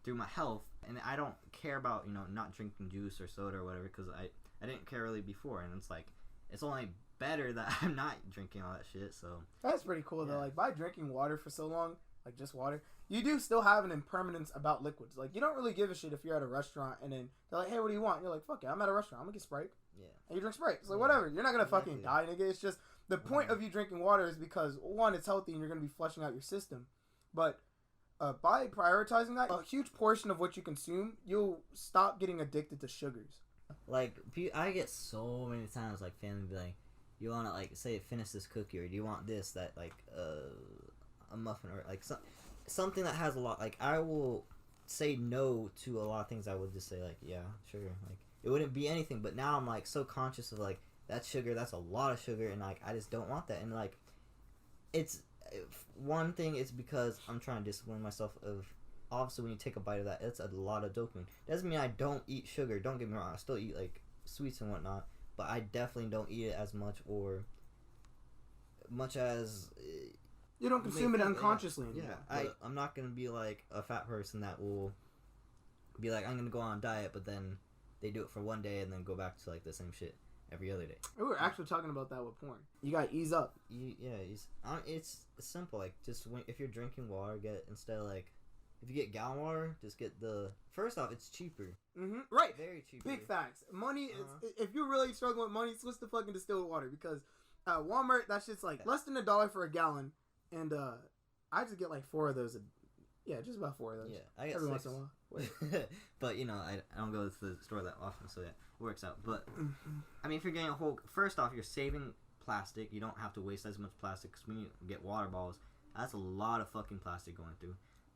through my health. And I don't care about not drinking juice or soda or whatever because I didn't care really before, and it's like it's only better that I'm not drinking all that shit. So that's pretty cool though. Like by drinking water for so long, like just water, you do still have an impermanence about liquids. Like you don't really give a shit if you're at a restaurant and then they're like, hey, what do you want? And you're like, fuck it, I'm at a restaurant, I'm gonna get Sprite. Yeah. And you drink Sprite. So whatever. You're not gonna fucking die, nigga. It's just the point of you drinking water is because one, it's healthy and you're gonna be flushing out your system. But by prioritizing that, a huge portion of what you consume, you'll stop getting addicted to sugars. Like I get so many times like family be like, you want to like say finish this cookie or do you want this that like a muffin or like something that has a lot. Like I will say no to a lot of things. I would just say like yeah sure, like it wouldn't be anything, but now I'm like so conscious of like that's sugar, that's a lot of sugar, and like I just don't want that. And like it's one thing is because I'm trying to discipline myself of obviously when you take a bite of that it's a lot of dopamine. Doesn't mean I don't eat sugar, don't get me wrong, I still eat like sweets and whatnot, but I definitely don't eat it as much or much as you don't consume it unconsciously anymore. I'm not gonna be like a fat person that will be like I'm gonna go on a diet but then they do it for one day and then go back to like the same shit every other day. We were actually talking about that with porn. You gotta ease up. It's simple. Like just if you're drinking water, instead of like if you get gallon water, just get the first off. It's cheaper. Mm-hmm. Right. Very cheaper. Big facts. Money is if you're really struggling with money, switch to fucking distilled water because Walmart that shit's like less than $1 for a gallon, and I just get like 4 of those. Just about 4 of those. Yeah, I get every 6. once in a while. But I don't go to the store that often, so yeah, it works out. But I mean, if you're getting a whole, first off, you're saving plastic. You don't have to waste as much plastic because when you get water bottles, that's a lot of fucking plastic going through.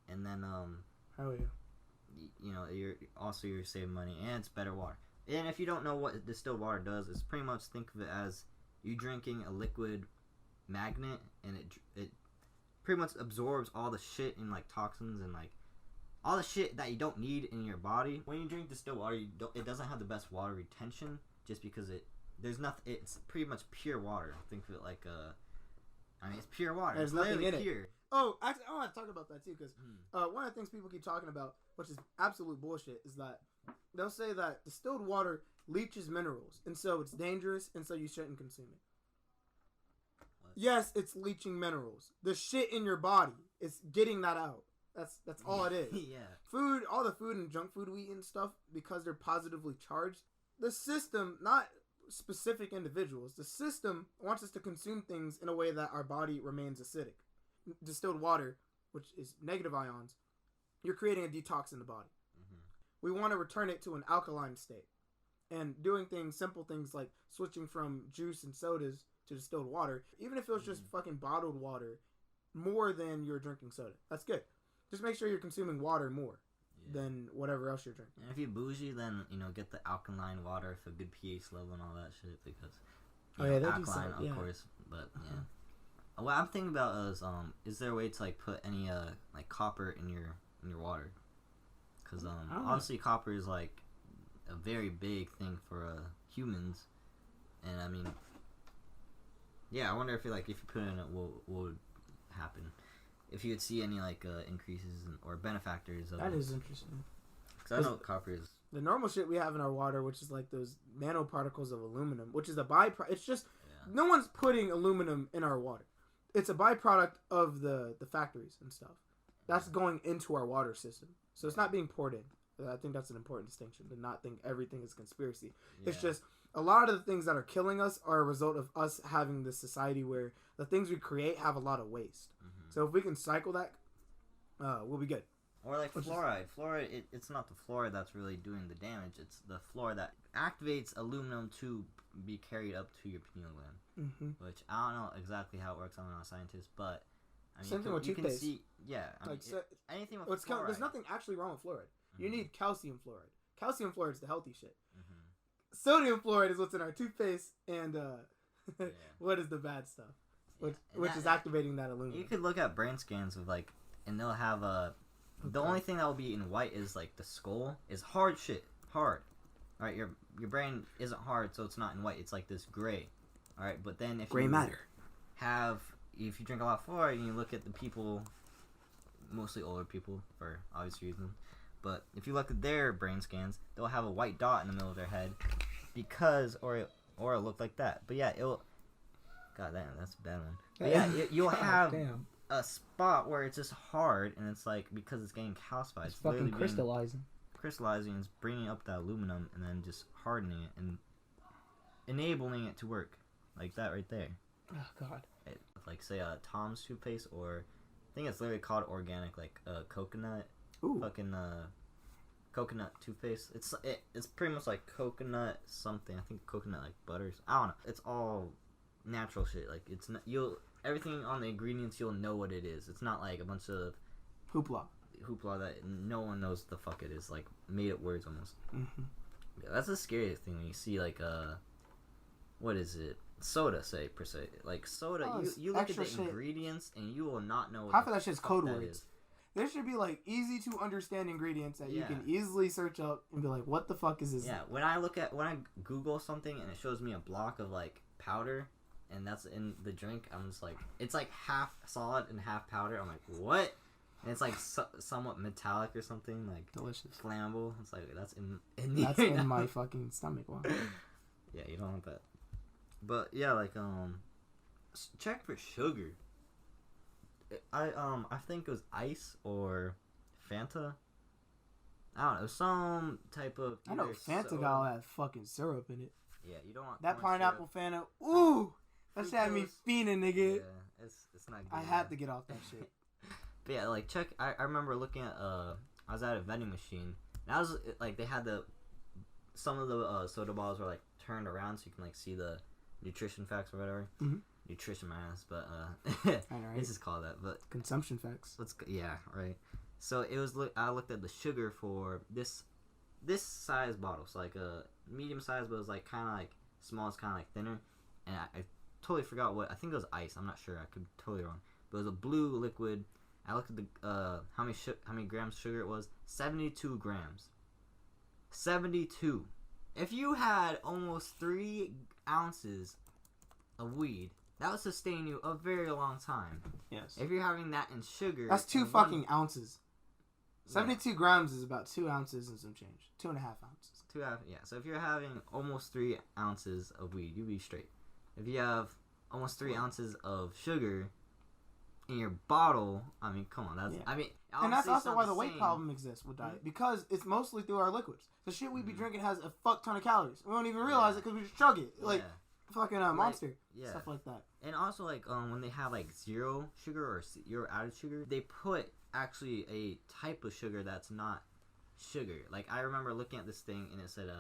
And then hell yeah, you're saving money and it's better water. And if you don't know what distilled water does, it's pretty much think of it as you drinking a liquid magnet, and it pretty much absorbs all the shit and like toxins and like all the shit that you don't need in your body. When you drink distilled water, it doesn't have the best water retention just because it's pretty much pure water. Think of it like it's pure water. There's it's nothing in pure. It. Oh, actually, I want to talk about that too because one of the things people keep talking about, which is absolute bullshit, is that they'll say that distilled water leaches minerals, and so it's dangerous, and so you shouldn't consume it. What? Yes, it's leaching minerals. The shit in your body, it's getting that out. That's all it is. Yeah. Food, all the food and junk food we eat and stuff, because they're positively charged, the system, not specific individuals, the system wants us to consume things in a way that our body remains acidic. Distilled water, which is negative ions, you're creating a detox in the body. Mm-hmm. We want to return it to an alkaline state. And doing simple things like switching from juice and sodas to distilled water, even if it was just fucking bottled water, more than you're drinking soda. That's good. Just make sure you're consuming water more than whatever else you're drinking. And if you're bougie, then, get the alkaline water with a good pH level and all that shit because, alkaline, of course, but, yeah. What I'm thinking about is there a way to, like, put any, like, copper in your water? Because, obviously copper is, like, a very big thing for, humans. And, I mean, yeah, I wonder if, if you put it in it, what would happen? If you would see any, like, increases or benefactors of that is interesting. Because I know copper is... The normal shit we have in our water, which is, like, those nanoparticles of aluminum, which is a byproduct. It's just... Yeah. No one's putting aluminum in our water. It's a byproduct of the factories and stuff. That's going into our water system. So it's not being poured in. I think that's an important distinction, to not think everything is conspiracy. Yeah. It's just a lot of the things that are killing us are a result of us having this society where the things we create have a lot of waste. Mm-hmm. So if we can cycle that, we'll be good. Or like fluoride. Fluoride, it's not the fluoride that's really doing the damage. It's the fluoride that activates aluminum to be carried up to your pineal gland. Mm-hmm. Which I don't know exactly how it works. I'm not a scientist, but I mean, same thing with toothpaste. Anything with fluoride. There's nothing actually wrong with fluoride. Mm-hmm. You need calcium fluoride. Calcium fluoride is the healthy shit. Mm-hmm. Sodium fluoride is what's in our toothpaste, and what is the bad stuff, which is activating that aluminum. You could look at brain scans of and they'll have the only thing that will be in white is like the skull is hard shit. Hard. Alright, your your brain isn't hard, so it's not in white. It's like this gray. All right, but then if gray matter. If you drink a lot of fluoride and you look at the people, mostly older people for obvious reasons, but if you look at their brain scans, they'll have a white dot in the middle of their head because, or it'll look like that. But yeah, it'll. God damn, that's a bad one. But yeah, you'll have a spot where it's just hard, and it's like because it's getting calcified. It's fucking crystallizing. Crystallizing is bringing up the aluminum and then just hardening it and enabling it to work like that right there. Oh God. Like say Tom's toothpaste, or I think it's literally called organic, like coconut. Ooh. Fucking coconut toothpaste. It's pretty much like coconut something. I think coconut like butters. I don't know. It's all natural shit. Like it's not, everything on the ingredients you'll know what it is. It's not like a bunch of hoopla that no one knows what the fuck it is. Like made up words almost. Mm-hmm. Yeah, that's the scariest thing when you see like what is it? Soda, say per se. Like soda, you look at the ingredients and you will not know. Half of that shit's code words. There should be like easy to understand ingredients that you can easily search up and be like, what the fuck is this? Yeah, when I Google something and it shows me a block of like powder and that's in the drink, I'm just like, it's like half solid and half powder. I'm like, what? And it's like somewhat metallic or something, like delicious, flammable. It's like that's in my fucking stomach. Wow. Yeah, you don't want that. But yeah, like check for sugar. I think it was ice or Fanta. I don't know, some type of. I know Fanta got all that fucking syrup in it. Yeah, you don't want that pineapple syrup. Fanta. Ooh, that shit had me fiending, nigga. Yeah, it's not good. I had to get off that shit. But yeah, like check. I remember looking at I was at a vending machine. And I was like, they had some of the soda bottles were like turned around so you can like see the nutrition facts or whatever. Mm-hmm. Nutrition my ass, but right. this is called that. But consumption facts. Yeah, right. So it was. I looked at the sugar for this size bottle. So like a medium size, but it was like kind of like small. It's kind of like thinner, and I totally forgot what. I think it was ice. I'm not sure. I could be totally wrong. But it was a blue liquid. I looked at the how many grams sugar it was. 72 grams. 72. If you had almost 3 ounces of weed, that would sustain you a very long time. Yes. If you're having that in sugar, that's 2 fucking ounces. 72 grams is about 2 ounces and some change. 2.5 ounces. Yeah. So if you're having almost 3 ounces of weed, you'll be straight. If you have almost 3 ounces of sugar in your bottle, I mean, come on, that's and that's also why the weight problem exists with diet, because it's mostly through our liquids. The shit we be drinking has a fuck ton of calories. We don't even realize it because we just chug it like fucking Monster, stuff like that. And also like when they have like zero sugar or zero added sugar, they put actually a type of sugar that's not sugar. Like I remember looking at this thing and it said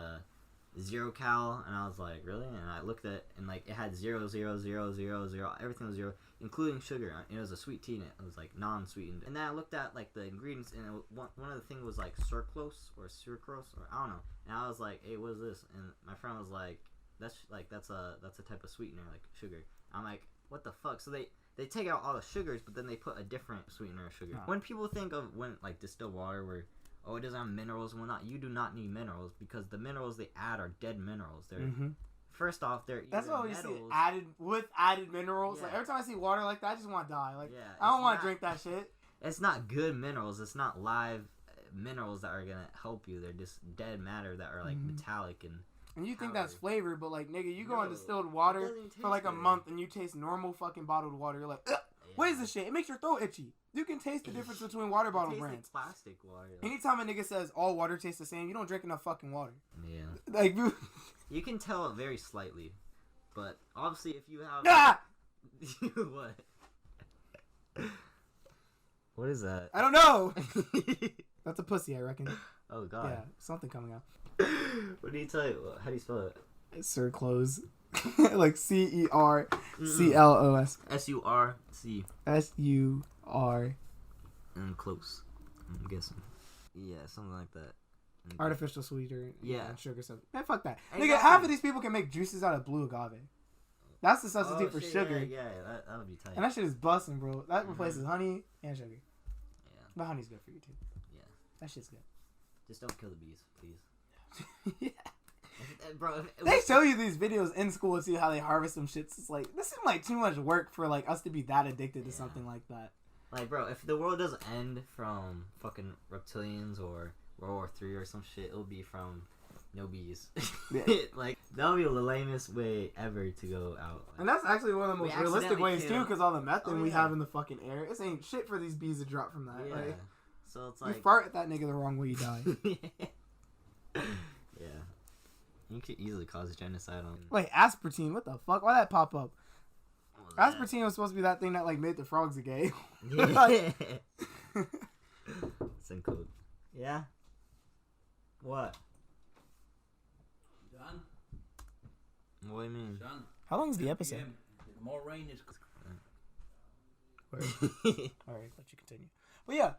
0 cal, and I was like, really? And I looked at it and like it had 0, 0, 0, 0, 0, everything was 0, including sugar. And it was a sweet tea in it. It was like non-sweetened. And then I looked at like the ingredients, and one of the things was like sucrose or I don't know. And I was like, hey, what is this? And my friend was like, that's a type of sweetener, like sugar. I'm like, what the fuck? So they take out all the sugars, but then they put a different sweetener of sugar. When people think of like distilled water where it doesn't have minerals and whatnot, you do not need minerals, because the minerals they add are dead minerals. They're first off, they're that's what we see added minerals. Yeah. Like every time I see water like that, I just want to die. Like I don't want to drink that shit. It's not good minerals. It's not live minerals that are gonna help you. They're just dead matter that are like metallic and you think that's flavor, but like nigga, you go on distilled water for like a month and you taste normal fucking bottled water. You're like, what is this shit? It makes your throat itchy. You can taste the difference between water bottle brands. Like plastic water. Anytime a nigga says all water tastes the same, you don't drink enough fucking water. Yeah. Like you can tell it very slightly, but obviously if you have what? What is that? I don't know. That's a pussy, I reckon. Oh god. Yeah, something coming out. What do you tell you? How do you spell it? Surclose. Like CERCLOS. SURC. SUR. And close. I'm guessing. Yeah, something like that. Artificial sweetener. Yeah. And sugar stuff. Man, fuck that. Exactly. Nigga, half of these people can make juices out of blue agave. That's the substitute for sugar. Yeah, that would be tight. And that shit is busting, bro. That replaces honey and sugar. Yeah. But honey's good for you, too. Yeah. That shit's good. Just don't kill the bees, please. Yeah. Bro, they show you these videos in school to see how they harvest some shits. It's like, this seems like too much work for like us to be that addicted to something like that. Like, bro, if the world doesn't end from fucking reptilians or World War III or some shit, it'll be from no bees. Yeah. Like, that'll be the lamest way ever to go out. Like, and that's actually one of the most realistic ways too, because all the methane we yeah. have in the fucking air, it ain't shit for these bees to drop from that. Yeah. Like, so it's like, you fart at that nigga the wrong way, you die. Yeah. You could easily cause genocide on. Like aspartame, what the fuck? Why'd that pop up? Aspartame was supposed to be that thing that like made the frogs gay. Yeah. It's in code. Yeah. What? Done. What do you mean? Done. How long is the episode? The more rain is. All right, let you continue. But yeah,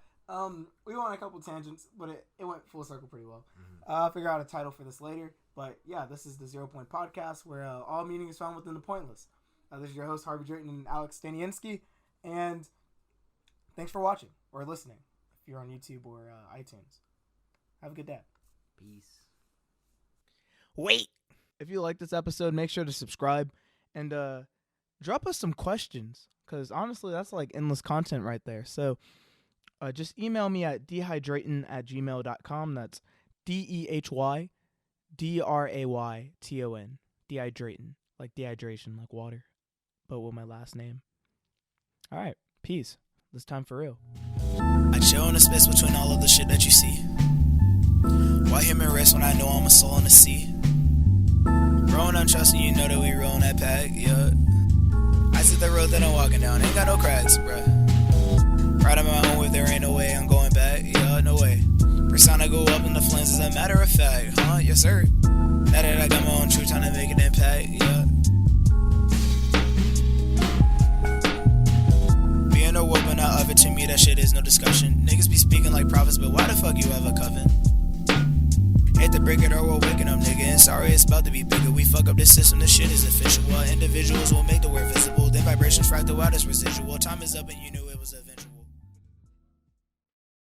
we went on a couple tangents, but it went full circle pretty well. Mm-hmm. I'll figure out a title for this later. But yeah, this is the 0 Point Podcast, where all meaning is found within the pointless. This is your host, Harvey Drayton and Alex Staniensky, and thanks for watching or listening if you're on YouTube or iTunes. Have a good day. Peace. Wait! If you like this episode, make sure to subscribe and drop us some questions, because honestly, that's like endless content right there. So just email me at dehydrayton@gmail.com. That's DEHYDRAYTON. Dehydrayton. Like dehydration, like water, but with my last name. All right, peace. This time for real. I chill in the space between all of the shit that you see. Why human rest when I know I'm a soul in the sea? Growing up trusting, you know that we roll in that pack, yeah. I see the road that I'm walking down, ain't got no cracks, bruh. Right on my own way, there ain't no way I'm going back, yeah, no way. Persona go up in the flames as a matter of fact, huh, yes sir. Now that I got my own truth, time to make an impact, yeah. Being a woman out of it, to me that shit is no discussion. Niggas be speaking like prophets, but why the fuck you have a coven? Hate to break it or we're waking up, nigga. And sorry, it's about to be bigger. We fuck up this system, this shit is official. Individuals will make the word visible. Then vibrations fractal out as residual. Time is up and you knew it was eventual.